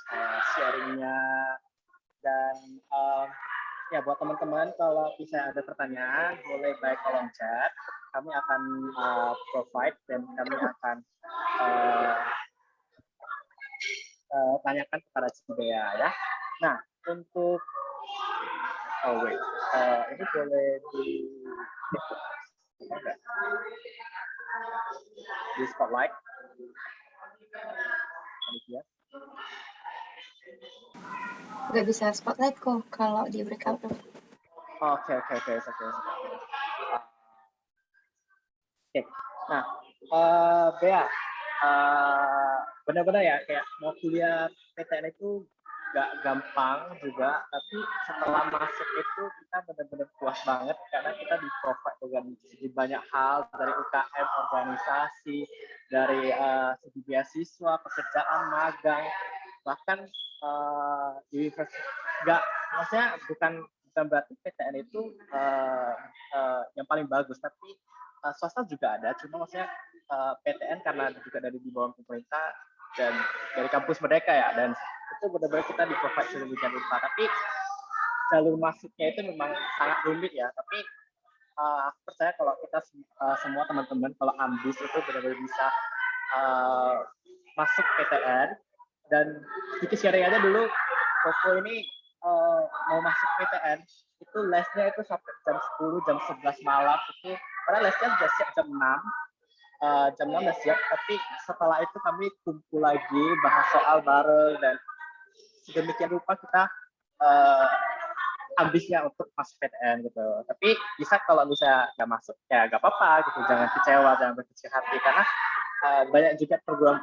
sharingnya. Dan ya buat teman-teman kalau bisa ada pertanyaan boleh by kolom chat. Kami akan provide dan kami akan tanyakan kepada Cidea ya. Nah untuk ini boleh di spotlight. Nggak bisa spotlight kok kalau di breakout room. Oke. Oke. Nah, Bea, benar-benar ya kayak mau kuliah PTN itu nggak gampang juga, tapi setelah masuk itu kita benar-benar puas banget karena kita di-provide dengan segi banyak hal dari UKM, organisasi, dari segi beasiswa, pekerjaan, magang, bahkan universitas nggak, maksudnya bukan berarti PTN itu yang paling bagus, tapi swasta juga ada, cuma maksudnya PTN karena juga dari di bawah pemerintah dan dari kampus mereka ya, dan itu benar-benar kita di provide sedemikian rupa. Tapi jalur masuknya itu memang sangat rumit ya, tapi aku percaya kalau kita semua teman-teman kalau ambis itu benar-benar bisa masuk PTN. Dan sedikit sharing aja dulu, Koko ini mau masuk PTN itu lesnya itu sampai jam 10, jam 11 malam itu, karena lesnya sudah siap jam 6, jam 6 udah siap, tapi setelah itu kami kumpul lagi, bahas soal bareng, dan sedemikian rupa kita ambisnya untuk masuk PTN gitu. Tapi bisa kalau bisa nggak masuk ya nggak apa-apa gitu, jangan kecewa, jangan berkecil hati, karena banyak juga perguruan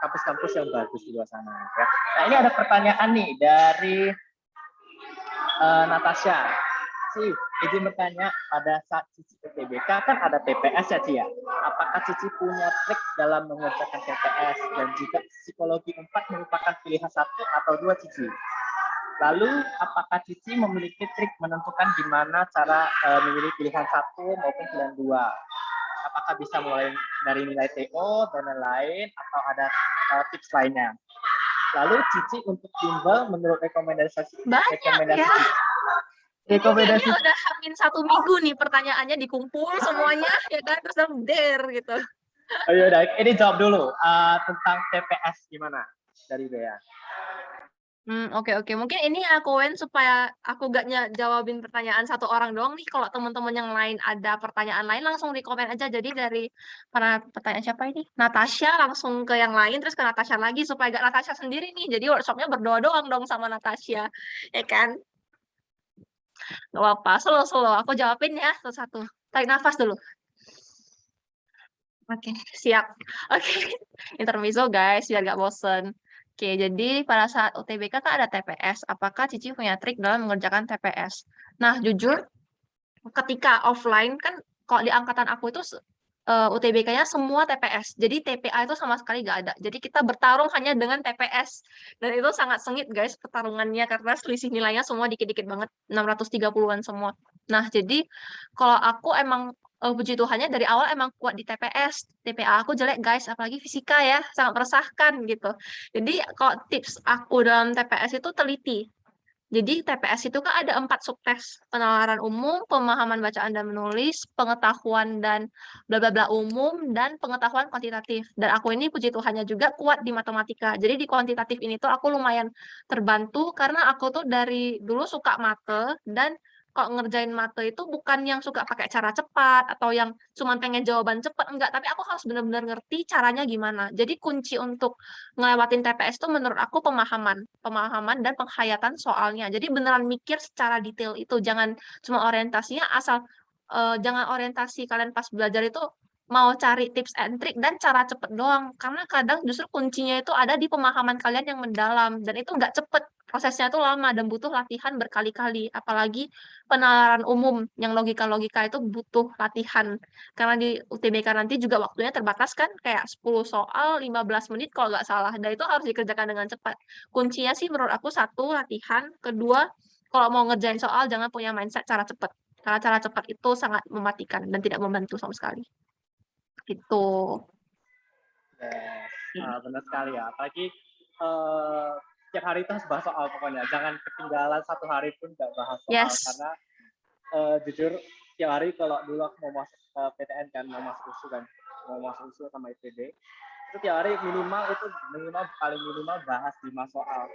kampus-kampus yang bagus di luar sana ya. Nah, ini ada pertanyaan nih dari Natasha. Izin bertanya, pada saat Cici UTBK kan ada TPS ya, Ci ya. Apakah Cici punya trik dalam mengerjakan TPS, dan juga psikologi 4 merupakan pilihan 1 atau 2, Cici? Lalu apakah Cici memiliki trik menentukan gimana cara memilih pilihan 1 maupun pilihan 2? Apakah bisa mulai dari nilai TO dan lain-lain, atau ada tips lainnya? Lalu Cici untuk bimbel menurut rekomendasi Kayaknya udah hamin 1 minggu nih pertanyaannya dikumpul semuanya ya kan, terus gitu. Oh yaudah, ini jawab dulu tentang TPS gimana dari Bea? Oke. Mungkin ini akuin supaya aku gak jawabin pertanyaan satu orang doang nih. Kalau teman-teman yang lain ada pertanyaan lain langsung di komen aja. Jadi dari pertanyaan siapa ini? Natasha langsung ke yang lain, terus ke Natasha lagi supaya gak Natasha sendiri nih. Jadi workshopnya berdua doang dong sama Natasha, ya kan? Gak apa-apa, slow. Aku jawabin ya satu-satu. Tarik nafas dulu. Oke, siap. Oke, intermezzo guys, biar gak bosen. Oke, jadi pada saat UTBK kan ada TPS. Apakah Cici punya trik dalam mengerjakan TPS? Nah, jujur, ketika offline kan, kalau di angkatan aku itu UTBK-nya semua TPS. Jadi TPA itu sama sekali gak ada. Jadi kita bertarung hanya dengan TPS. Dan itu sangat sengit guys pertarungannya, karena selisih nilainya semua dikit-dikit banget. 630-an semua. Nah, jadi kalau aku emang puji Tuhannya dari awal emang kuat di TPS. TPA aku jelek guys, apalagi fisika ya, sangat meresahkan gitu. Jadi kalau tips aku dalam TPS itu teliti. Jadi TPS itu kan ada 4 subtes: penalaran umum, pemahaman bacaan dan menulis, pengetahuan dan bla bla bla umum, dan pengetahuan kuantitatif. Dan aku ini puji Tuhannya juga kuat di matematika. Jadi di kuantitatif ini tuh aku lumayan terbantu karena aku tuh dari dulu suka mate, dan kalau ngerjain mate itu bukan yang suka pakai cara cepat atau yang cuma pengen jawaban cepat, enggak, tapi aku harus benar-benar ngerti caranya gimana. Jadi kunci untuk ngelewatin TPS itu menurut aku pemahaman dan penghayatan soalnya. Jadi beneran mikir secara detail itu, jangan cuma orientasinya asal jangan orientasi kalian pas belajar itu mau cari tips and trick dan cara cepet doang. Karena kadang justru kuncinya itu ada di pemahaman kalian yang mendalam, dan itu nggak cepet. Prosesnya itu lama dan butuh latihan berkali-kali. Apalagi penalaran umum yang logika-logika itu butuh latihan. Karena di UTBK nanti juga waktunya terbatas kan, kayak 10 soal, 15 menit kalau nggak salah. Dan itu harus dikerjakan dengan cepat. Kuncinya sih menurut aku, 1, latihan. Kedua, kalau mau ngerjain soal jangan punya mindset cara cepat. Karena cara cepat itu sangat mematikan dan tidak membantu sama sekali. Gitu. Yes, benar sekali ya. Apalagi tiap hari itu harus bahas soal pokoknya. Jangan ketinggalan 1 hari pun nggak bahas soal. Yes. Karena jujur tiap hari kalau dulu aku mau masuk PTN kan, mau masuk USU sama IPB, itu tiap hari paling minimal bahas 5 soal.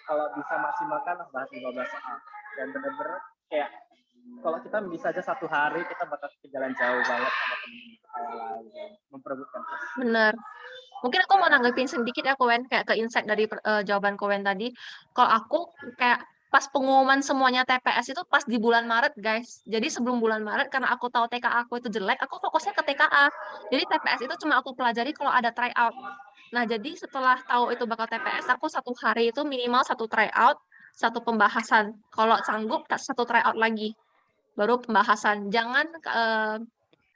Kalau bisa maksimalkan bahas 15 soal. Dan benar-benar kayak kalau kita bisa aja 1 hari kita bakal ketinggalan jauh banget sama teman-teman lain, memperebutkan. Bener. Mungkin aku mau nanggepin sedikit ya Kowen, kayak ke insight dari jawaban Kowen tadi. Kalau aku kayak pas pengumuman semuanya TPS itu pas di bulan Maret, guys. Jadi sebelum bulan Maret, karena aku tahu TKA aku itu jelek, aku fokusnya ke TKA. Jadi TPS itu cuma aku pelajari kalau ada tryout. Nah, jadi setelah tahu itu bakal TPS, aku 1 hari itu minimal 1 tryout, 1 pembahasan. Kalau sanggup, 1 tryout lagi, baru pembahasan. Jangan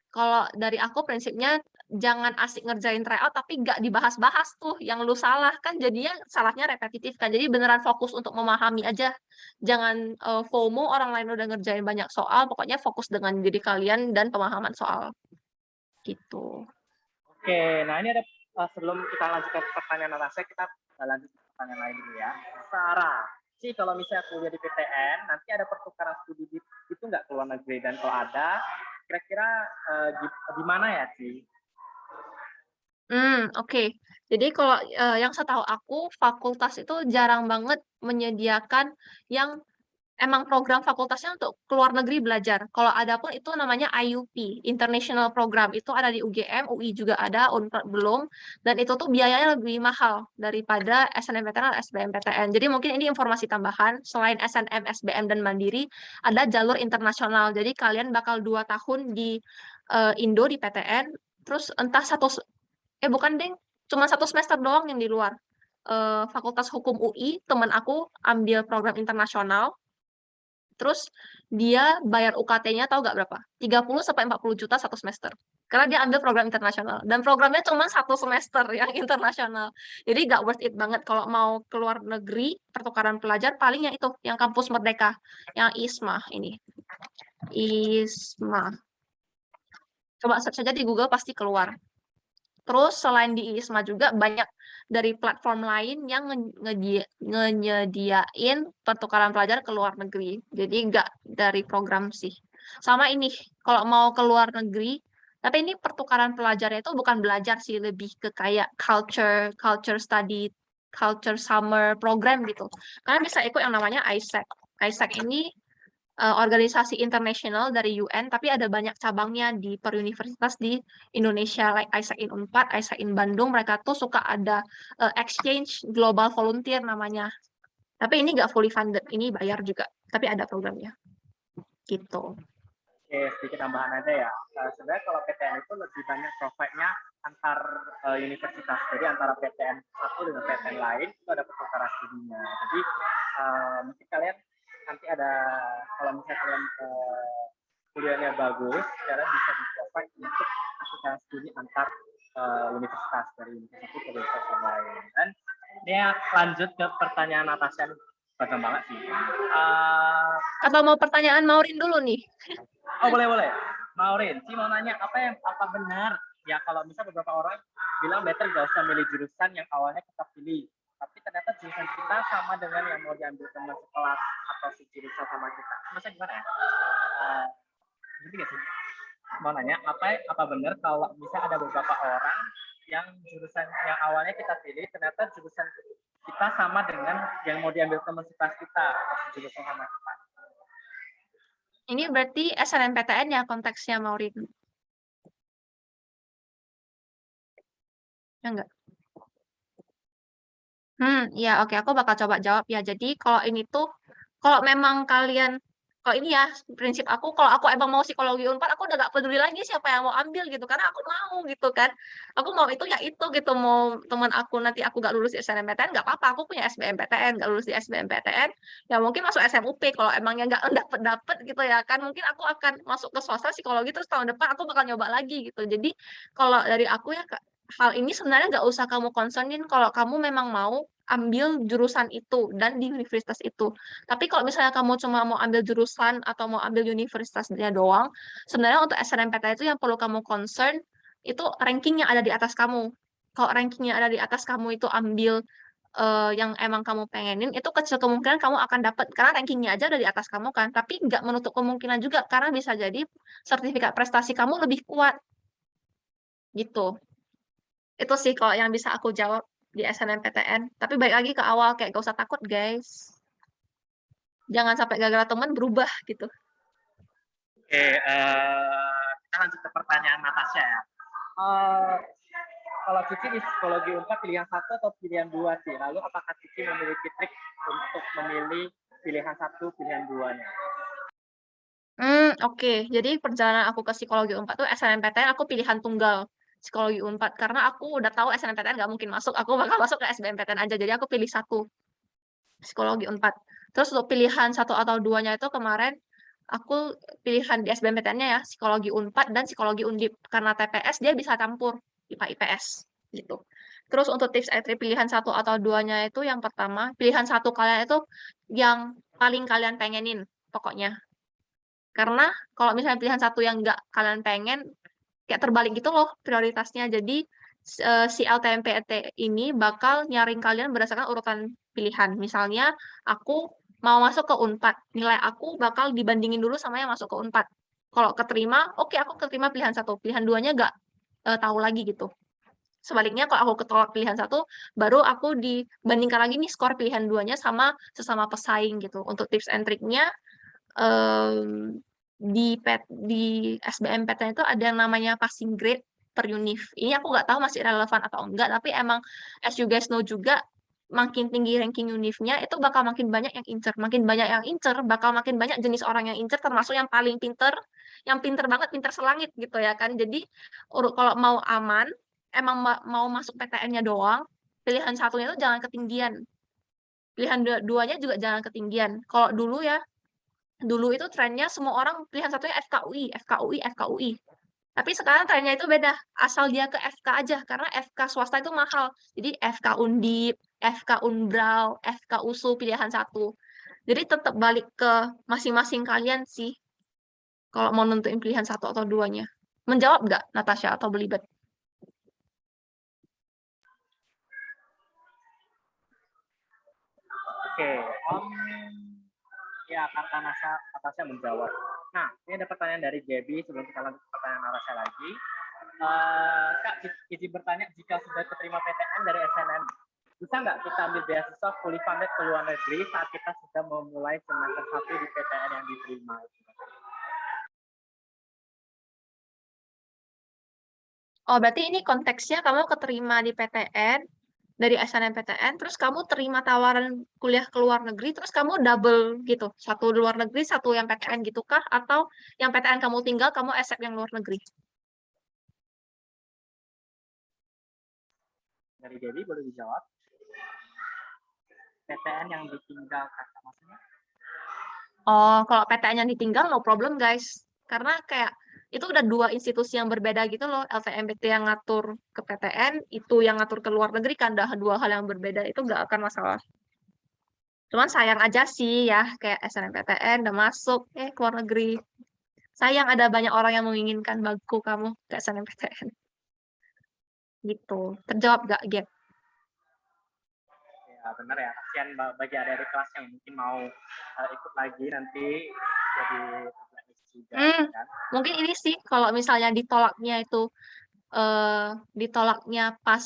kalau dari aku prinsipnya jangan asik ngerjain tryout tapi nggak dibahas-bahas tuh yang lu salah kan jadinya salahnya repetitif kan. Jadi beneran fokus untuk memahami aja. Jangan FOMO orang lain udah ngerjain banyak soal, pokoknya fokus dengan diri kalian dan pemahaman soal. Gitu. Oke, nah ini ada sebelum kita lanjut ke pertanyaan Natasha, kita lanjut ke pertanyaan lain dulu ya. Sarah, sih kalau misalnya kuliah di PTN, nanti ada pertukaran studi itu nggak ke luar negeri? Dan kalau ada, kira-kira di mana ya, Ci? Oke. Jadi kalau yang setahu aku, fakultas itu jarang banget menyediakan yang emang program fakultasnya untuk keluar negeri belajar. Kalau ada pun itu namanya IUP, International Program. Itu ada di UGM, UI juga ada, Unpad belum. Dan itu tuh biayanya lebih mahal daripada SNMPTN atau SBMPTN. Jadi mungkin ini informasi tambahan. Selain SNM, SBM, dan Mandiri, ada jalur internasional. Jadi kalian bakal 2 tahun di Indo di PTN. Terus entah bukan deng, cuma 1 semester doang yang di luar. Fakultas Hukum UI, temen aku ambil program internasional, terus dia bayar UKT-nya tahu nggak berapa? 30 sampai 40 juta 1 semester. Karena dia ambil program internasional. Dan programnya cuma 1 semester yang internasional. Jadi nggak worth it banget kalau mau keluar negeri, pertukaran pelajar, paling yang itu, yang kampus Merdeka, yang ISMA ini. ISMA. Coba search aja di Google pasti keluar. Terus selain di ISMA juga banyak dari platform lain yang nyediain pertukaran pelajar ke luar negeri. Jadi nggak dari program sih. Sama ini, kalau mau ke luar negeri, tapi ini pertukaran pelajarnya itu bukan belajar sih, lebih ke kayak culture study, culture summer program gitu. Karena bisa ikut yang namanya ISEC. ISEC ini organisasi internasional dari UN, tapi ada banyak cabangnya di per universitas di Indonesia, like ISEC in Unpad, ISEC in Bandung, mereka tuh suka ada exchange global volunteer namanya. Tapi ini nggak fully funded, ini bayar juga, tapi ada programnya. Gitu. Oke, sedikit tambahan aja ya. Sebenarnya kalau PTN itu lebih banyak provide-nya antar universitas. Jadi antara PTN satu dengan PTN lain itu ada pertukaran studinya. Jadi mungkin kalian nanti ada, kalau misalnya kalian kuliahnya bagus, kalian bisa di-provide untuk pertukaran studi antar universitas, dari universitas satu ke universitas yang lain. Dan ini lanjut ke pertanyaan Natasha, panjang banget sih. Atau mau pertanyaan Maurin dulu nih? Oh, boleh. Maurin, Ci mau nanya apa benar ya kalau misalnya beberapa orang bilang better gak usah milih jurusan yang awalnya kita pilih, tapi ternyata jurusan kita sama dengan yang mau diambil teman sekelas atau sejurusan sama kita. Maksudnya gimana ya? Ngerti gak sih? Mau nanya apa benar kalau misalnya ada beberapa orang yang jurusan yang awalnya kita pilih ternyata jurusan kita sama dengan yang mau diambil teman sekelas kita atau sejurusan sama kita. Ini berarti SNMPTN ya konteksnya Maurin? Ya enggak? Ya oke, aku bakal coba jawab ya. Jadi kalau ini tuh, kalau memang kalian, kalau ini ya, prinsip aku, kalau aku emang mau psikologi Unpad, aku udah gak peduli lagi siapa yang mau ambil gitu, karena aku mau gitu kan. Aku mau itu ya itu gitu, mau teman aku nanti aku gak lulus di SNMPTN, gak apa-apa, aku punya SBMPTN, gak lulus di SBMPTN, ya mungkin masuk SMUP, kalau emangnya gak dapet-dapet gitu ya kan, mungkin aku akan masuk ke swasta psikologi, terus tahun depan aku bakal nyoba lagi gitu. Jadi kalau dari aku ya, hal ini sebenarnya nggak usah kamu concernin kalau kamu memang mau ambil jurusan itu dan di universitas itu. Tapi kalau misalnya kamu cuma mau ambil jurusan atau mau ambil universitasnya doang, sebenarnya untuk SNMPTN itu yang perlu kamu concern itu rankingnya ada di atas kamu. Kalau rankingnya ada di atas kamu itu ambil yang emang kamu pengenin, itu kecil kemungkinan kamu akan dapat karena rankingnya aja ada di atas kamu kan. Tapi nggak menutup kemungkinan juga karena bisa jadi sertifikat prestasi kamu lebih kuat gitu. Itu sih kalau yang bisa aku jawab di SNMPTN. Tapi balik lagi ke awal, kayak gak usah takut, guys. Jangan sampai gara-gara teman berubah gitu. Oke, kita lanjut ke pertanyaan Natasha ya. Kalau Cici di psikologi Unpad pilihan 1 atau pilihan 2 sih? Lalu apakah Cici memiliki trik untuk memilih pilihan 1, pilihan 2-nya. Oke. Jadi perjalanan aku ke psikologi 4 tuh SNMPTN aku pilihan tunggal psikologi 4 karena aku udah tahu SNMPTN nggak mungkin masuk, aku bakal masuk ke SBMPTN aja. Jadi aku pilih 1 psikologi 4. Terus untuk pilihan 1 atau 2-nya itu kemarin aku pilihan di SBMPTN-nya ya, psikologi Unpad dan psikologi Undip. Karena TPS dia bisa campur IPA IPS gitu. Terus untuk tips and trick pilihan 1 atau 2-nya itu yang pertama, pilihan 1 kalian itu yang paling kalian pengenin pokoknya. Karena kalau misalnya pilihan 1 yang nggak kalian pengen, kayak terbalik gitu loh prioritasnya. Jadi si LTMPT ini bakal nyaring kalian berdasarkan urutan pilihan. Misalnya aku mau masuk ke Unpad, nilai aku bakal dibandingin dulu sama yang masuk ke Unpad. Kalau keterima, oke aku keterima pilihan 1, pilihan 2-nya nggak tahu lagi gitu. Sebaliknya kalau aku ketolak pilihan 1, baru aku dibandingkan lagi nih skor pilihan 2-nya sama sesama pesaing gitu. Untuk tips and triknya, di SBMPTN itu ada yang namanya passing grade per univ. Ini aku nggak tahu masih relevan atau enggak, tapi emang as you guys know juga makin tinggi ranking univnya itu bakal makin banyak yang incer, makin banyak yang incer bakal makin banyak jenis orang yang incer, termasuk yang paling pinter, yang pinter banget, pinter selangit gitu ya kan. Jadi kalau mau aman, emang mau masuk PTN-nya doang, pilihan 1-nya itu jangan ketinggian, pilihan 2-nya juga jangan ketinggian. Kalau dulu itu trennya semua orang pilihan 1-nya FKUI, FKUI, FKUI. Tapi sekarang trennya itu beda, asal dia ke FK aja, karena FK swasta itu mahal. Jadi FK Undip, FK Unbrau, FK USU pilihan 1. Jadi tetap balik ke masing-masing kalian sih, kalau mau nentuin pilihan 1 atau 2-nya. Menjawab nggak, Natasha atau Belibet? Oke, ya kata Natasha menjawab. Nah, ini ada pertanyaan dari Gaby sebelum kita lanjut ke pertanyaan Natasha lagi. Kak, izin bertanya, jika sudah keterima PTN dari SNM, bisa nggak kita ambil beasiswa fully funded ke luar negeri saat kita sudah memulai semester 1 di PTN yang diterima? Oh, berarti ini konteksnya kamu keterima di PTN, dari SNMPTN, terus kamu terima tawaran kuliah ke luar negeri, terus kamu double gitu, 1 luar negeri, 1 yang PTN gitu kah? Atau yang PTN kamu tinggal, kamu accept yang luar negeri? Dari Gaby boleh dijawab? PTN yang ditinggal kakak maksudnya? Oh, kalau PTN yang ditinggal, no problem guys. Karena kayak itu udah 2 institusi yang berbeda gitu loh. LTMPT yang ngatur ke PTN, itu yang ngatur ke luar negeri kan udah 2 hal yang berbeda. Itu nggak akan masalah. Cuman sayang aja sih ya, kayak SNMPTN udah masuk, ke luar negeri. Sayang ada banyak orang yang menginginkan bangku kamu ke SNMPTN. Gitu. Terjawab gak, Gap? Ya benar ya, kasihan bagi adik-adik kelas yang mungkin mau ikut lagi nanti jadi juga kan. Mungkin ini sih kalau misalnya ditolaknya pas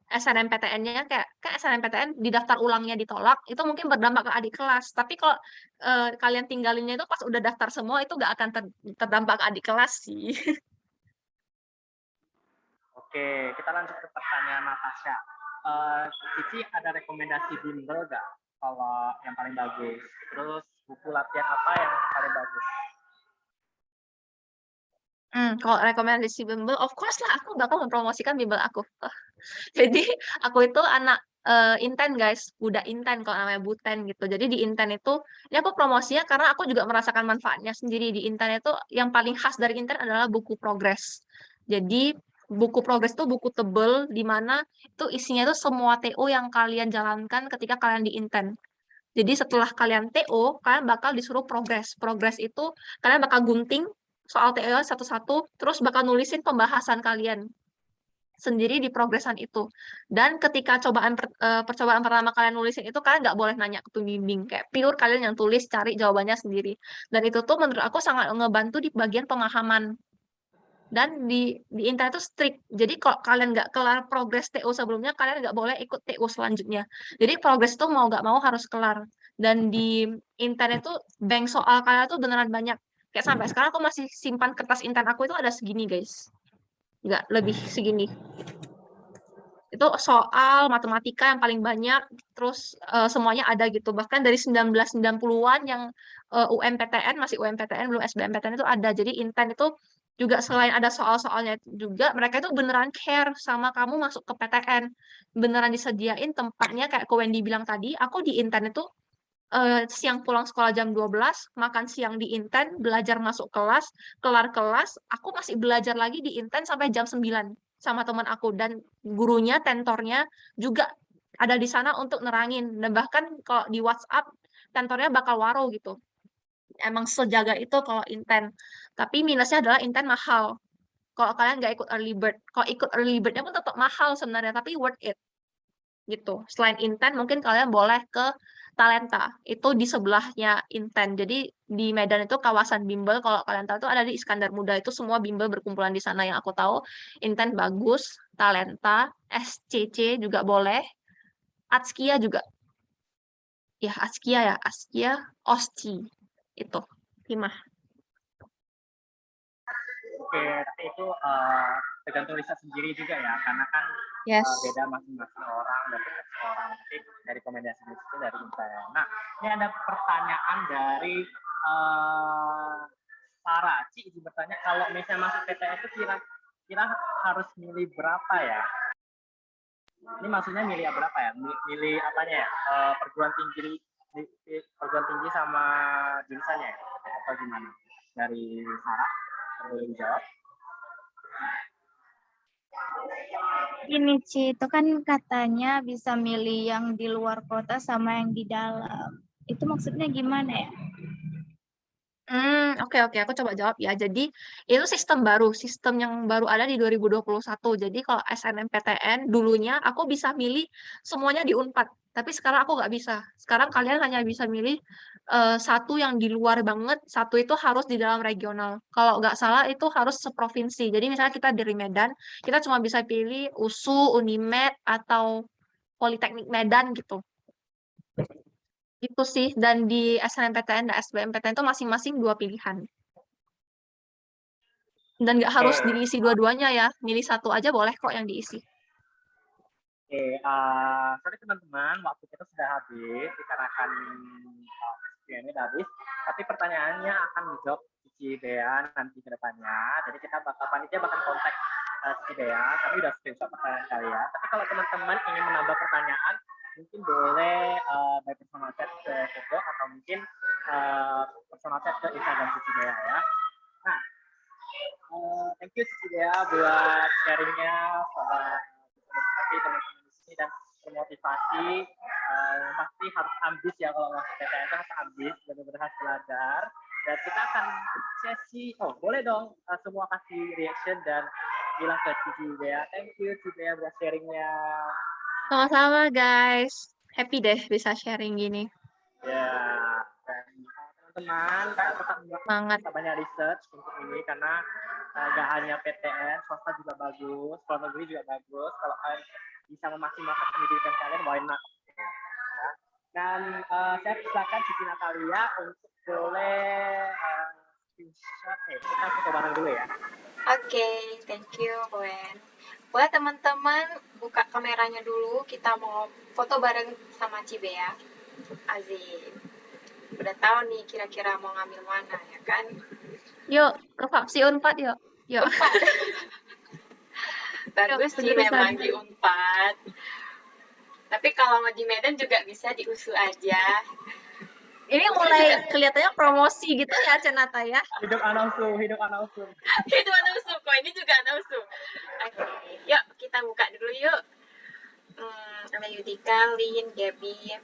SNMPTN-nya kayak SNMPTN di daftar ulangnya ditolak, itu mungkin berdampak ke adik kelas. Tapi kalau kalian tinggalinnya itu pas udah daftar semua itu nggak akan terdampak ke adik kelas sih. Oke, kita lanjut ke pertanyaan Natasha. Cici ada rekomendasi bimbel nggak kalau yang paling bagus? Terus buku latihan apa yang paling bagus? Kalau rekomendasi bimbel, of course lah aku bakal mempromosikan bimbel aku. Jadi aku itu anak Inten guys, budak Inten kalau namanya Buten gitu. Jadi di Inten itu, ini aku promosinya karena aku juga merasakan manfaatnya sendiri. Di Inten itu yang paling khas dari Inten adalah buku progres. Jadi buku progres itu buku tebel di mana itu isinya itu semua TO yang kalian jalankan ketika kalian di Inten. Jadi setelah kalian TO, kalian bakal disuruh progres. Progres itu kalian bakal gunting soal TO satu-satu, terus bakal nulisin pembahasan kalian sendiri di progresan itu. Dan ketika percobaan pertama kalian nulisin itu, kalian nggak boleh nanya ke pembimbing. Kayak pure kalian yang tulis, cari jawabannya sendiri. Dan itu tuh menurut aku sangat ngebantu di bagian pemahaman. Dan di internet itu strict. Jadi kalau kalian nggak kelar progres TO sebelumnya, kalian nggak boleh ikut TO selanjutnya. Jadi progres itu mau nggak mau harus kelar. Dan di internet itu bank soal kalian tuh beneran banyak. Kayak sampai sekarang aku masih simpan kertas intern aku itu ada segini guys. Nggak lebih segini. Itu soal matematika yang paling banyak, terus semuanya ada gitu. Bahkan dari 1990-an yang UMPTN, masih UMPTN, belum SBMPTN itu ada. Jadi Inten itu juga selain ada soal-soalnya juga, mereka itu beneran care sama kamu masuk ke PTN. Beneran disediain tempatnya, kayak ke Wendy bilang tadi, aku di Inten itu siang pulang sekolah jam 12, makan siang di Inten, belajar masuk kelas, kelar kelas, aku masih belajar lagi di Inten sampai jam 9 sama teman aku. Dan gurunya, tentornya juga ada di sana untuk nerangin. Dan bahkan kalau di WhatsApp, tentornya bakal waro gitu. Emang sejaga itu kalau Inten. Tapi minusnya adalah Inten mahal. Kalau kalian nggak ikut early bird. Kalau ikut early birdnya pun tetap mahal sebenarnya, tapi worth it gitu. Selain Inten, mungkin kalian boleh ke Talenta. Itu di sebelahnya Inten. Jadi di Medan itu kawasan bimbel. Kalau kalian tahu itu ada di Iskandar Muda. Itu semua bimbel berkumpulan di sana yang aku tahu. Inten bagus, Talenta, SCC juga boleh. Atskia juga. Ya, Atskia ya. Atskia, OSCI. Itu. Timah. Oke, tapi itu tergantung riset sendiri juga ya, karena kan Yes. beda masing-masing orang dan persepsi orang. Tapi dari rekomendasi itu dari Inten. Nah, ini ada pertanyaan dari Sarah. Ci izin bertanya, kalau misalnya masuk PTN itu kira-kira harus milih berapa ya? Ini maksudnya milih berapa ya? Milih apanya ya? Perguruan tinggi sama jurusannya ya? Atau gimana? Dari Sarah, boleh dijawab? Ini Ci, itu kan katanya bisa milih yang di luar kota sama yang di dalam. Itu maksudnya gimana ya? Oke, aku coba jawab ya. Jadi, itu sistem yang baru ada di 2021. Jadi, kalau SNMPTN, dulunya aku bisa milih semuanya di Unpad. Tapi sekarang aku nggak bisa. Sekarang kalian hanya bisa milih satu yang di luar banget, satu itu harus di dalam regional. Kalau nggak salah, itu harus seprovinsi. Jadi, misalnya kita dari Medan, kita cuma bisa pilih USU, Unimed, atau Politeknik Medan gitu. Itu sih, dan di SNMPTN dan SBMPTN itu masing-masing 2 pilihan. Dan nggak harus diisi dua-duanya ya, milih satu aja boleh kok yang diisi. Oke, sorry teman-teman, waktu kita sudah habis dikarenakan ini udah habis. Tapi pertanyaannya akan dijawab Cici Bea nanti ke depannya. Jadi panitia bakal kontak Cici Bea. Kami udah screenshot pertanyaan kalian. Tapi kalau teman-teman ingin menambah pertanyaan, mungkin boleh by personal chat ke Koko atau mungkin personal chat ke Instagram Cici Bea ya. Nah, thank you Cici Bea buat sharingnya soal teman-teman di sini dan termotivasi. Pasti harus ambis ya kalau masuk PTN itu harus ambis, benar-benar harus belajar. Dan kita akan sesi, boleh dong semua kasih reaction dan bilang ke Cici Bea. Thank you Cici Bea buat sharingnya. Sama-sama guys, happy deh bisa sharing gini. Ya, dan teman-teman tetap banyak research untuk ini karena gak hanya PTN, swasta juga bagus, luar negeri juga bagus. Kalau kalian bisa memaksimalkan pendidikan kalian, why not? Ya. Dan saya silakan Cici Natalia untuk boleh screenshot. Kita foto bareng dulu ya. Oke, thank you, Gwen. Buat teman-teman, buka kameranya dulu. Kita mau foto bareng sama Cibea. Azim. Udah tahu nih kira-kira mau ngambil mana, ya kan? Yuk, ke Fapsi Unpad yuk. Yuk. Unpad. Bagus sih memang di Unpad. Tapi kalau mau di Medan juga bisa di USU aja. Ini mulai kelihatannya promosi gitu ya, Cenata ya. Hidup anausu, hidup anausu. Hidup anausu, kok ini juga anausu. Oke, yuk kita buka dulu yuk. Ada Yudika, Lin, Gaby.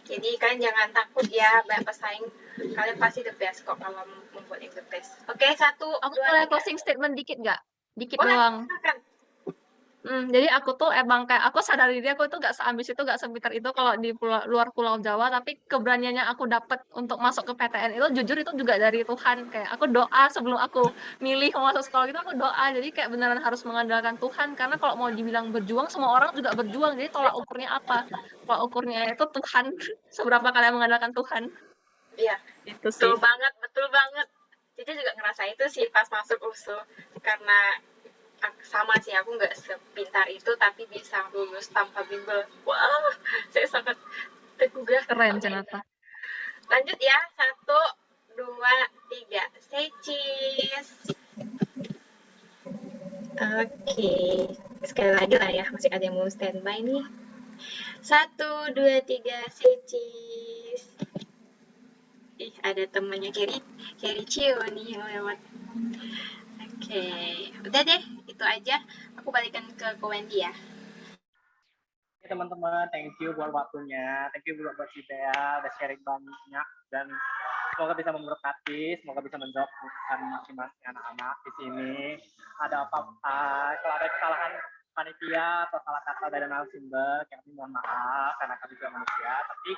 Jadi kalian jangan takut ya, banyak pesaing. Kalian pasti the best kok kalau membuat yang the best. Oke, 1, 2, 3. Aku boleh closing statement dikit nggak? Dikit boleh, doang. silakan. Jadi aku tuh emang kayak aku sadar diri aku tuh gak seambis itu, gak sepintar itu kalau di luar Pulau Jawa, tapi keberaniannya aku dapat untuk masuk ke PTN itu jujur itu juga dari Tuhan. Kayak aku doa sebelum aku milih mau masuk sekolah gitu, aku doa. Jadi kayak beneran harus mengandalkan Tuhan, karena kalau mau dibilang berjuang, semua orang juga berjuang. Jadi tolak ukurnya apa? Tolak ukurnya itu Tuhan. Seberapa kalian mengandalkan Tuhan. Iya, Itu sih. betul banget. Cici juga ngerasa itu sih pas masuk USU, karena sama sih, aku nggak sepintar itu tapi bisa lulus tanpa bimbel. Wah, saya sangat tergugah. Keren, Oke, Cenata. lanjut ya. 1, 2, 3. Say cheese. Oke, sekali lagi lah ya, masih ada yang mau standby nih. 1, 2, 3, say cheese. Ih, ada temannya Kerry Cio nih yang lewat. Oke, udah deh, itu aja. Aku balikan ke Wendy ya. Oke, teman-teman, thank you buat waktunya. Thank you buat Cidea, udah sharing banyak. Dan semoga bisa memberkati, semoga bisa menjawab kebutuhan masing-masing anak-anak di sini. Ada apa-apa, kalau ada kesalahan panitia atau salah kata dari narasumber, kami mohon maaf karena kami juga manusia. Tapi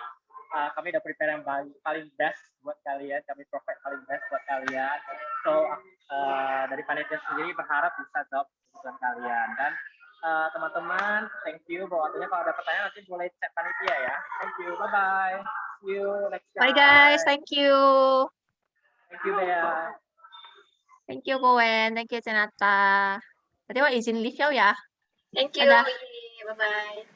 kami udah prepare yang paling best buat kalian, kami provide paling best buat kalian. So dari panitia sendiri berharap bisa jawab kebutuhan kalian. Dan teman-teman, thank you buat waktunya. Kalau ada pertanyaan nanti boleh chat panitia ya. Thank you, bye-bye. See you next time. Bye guys, thank you. Thank you, Bea. Thank you, Kowen. Thank you, Cenata. Berarti izin leave ya. Thank you. Dadah. Bye-bye.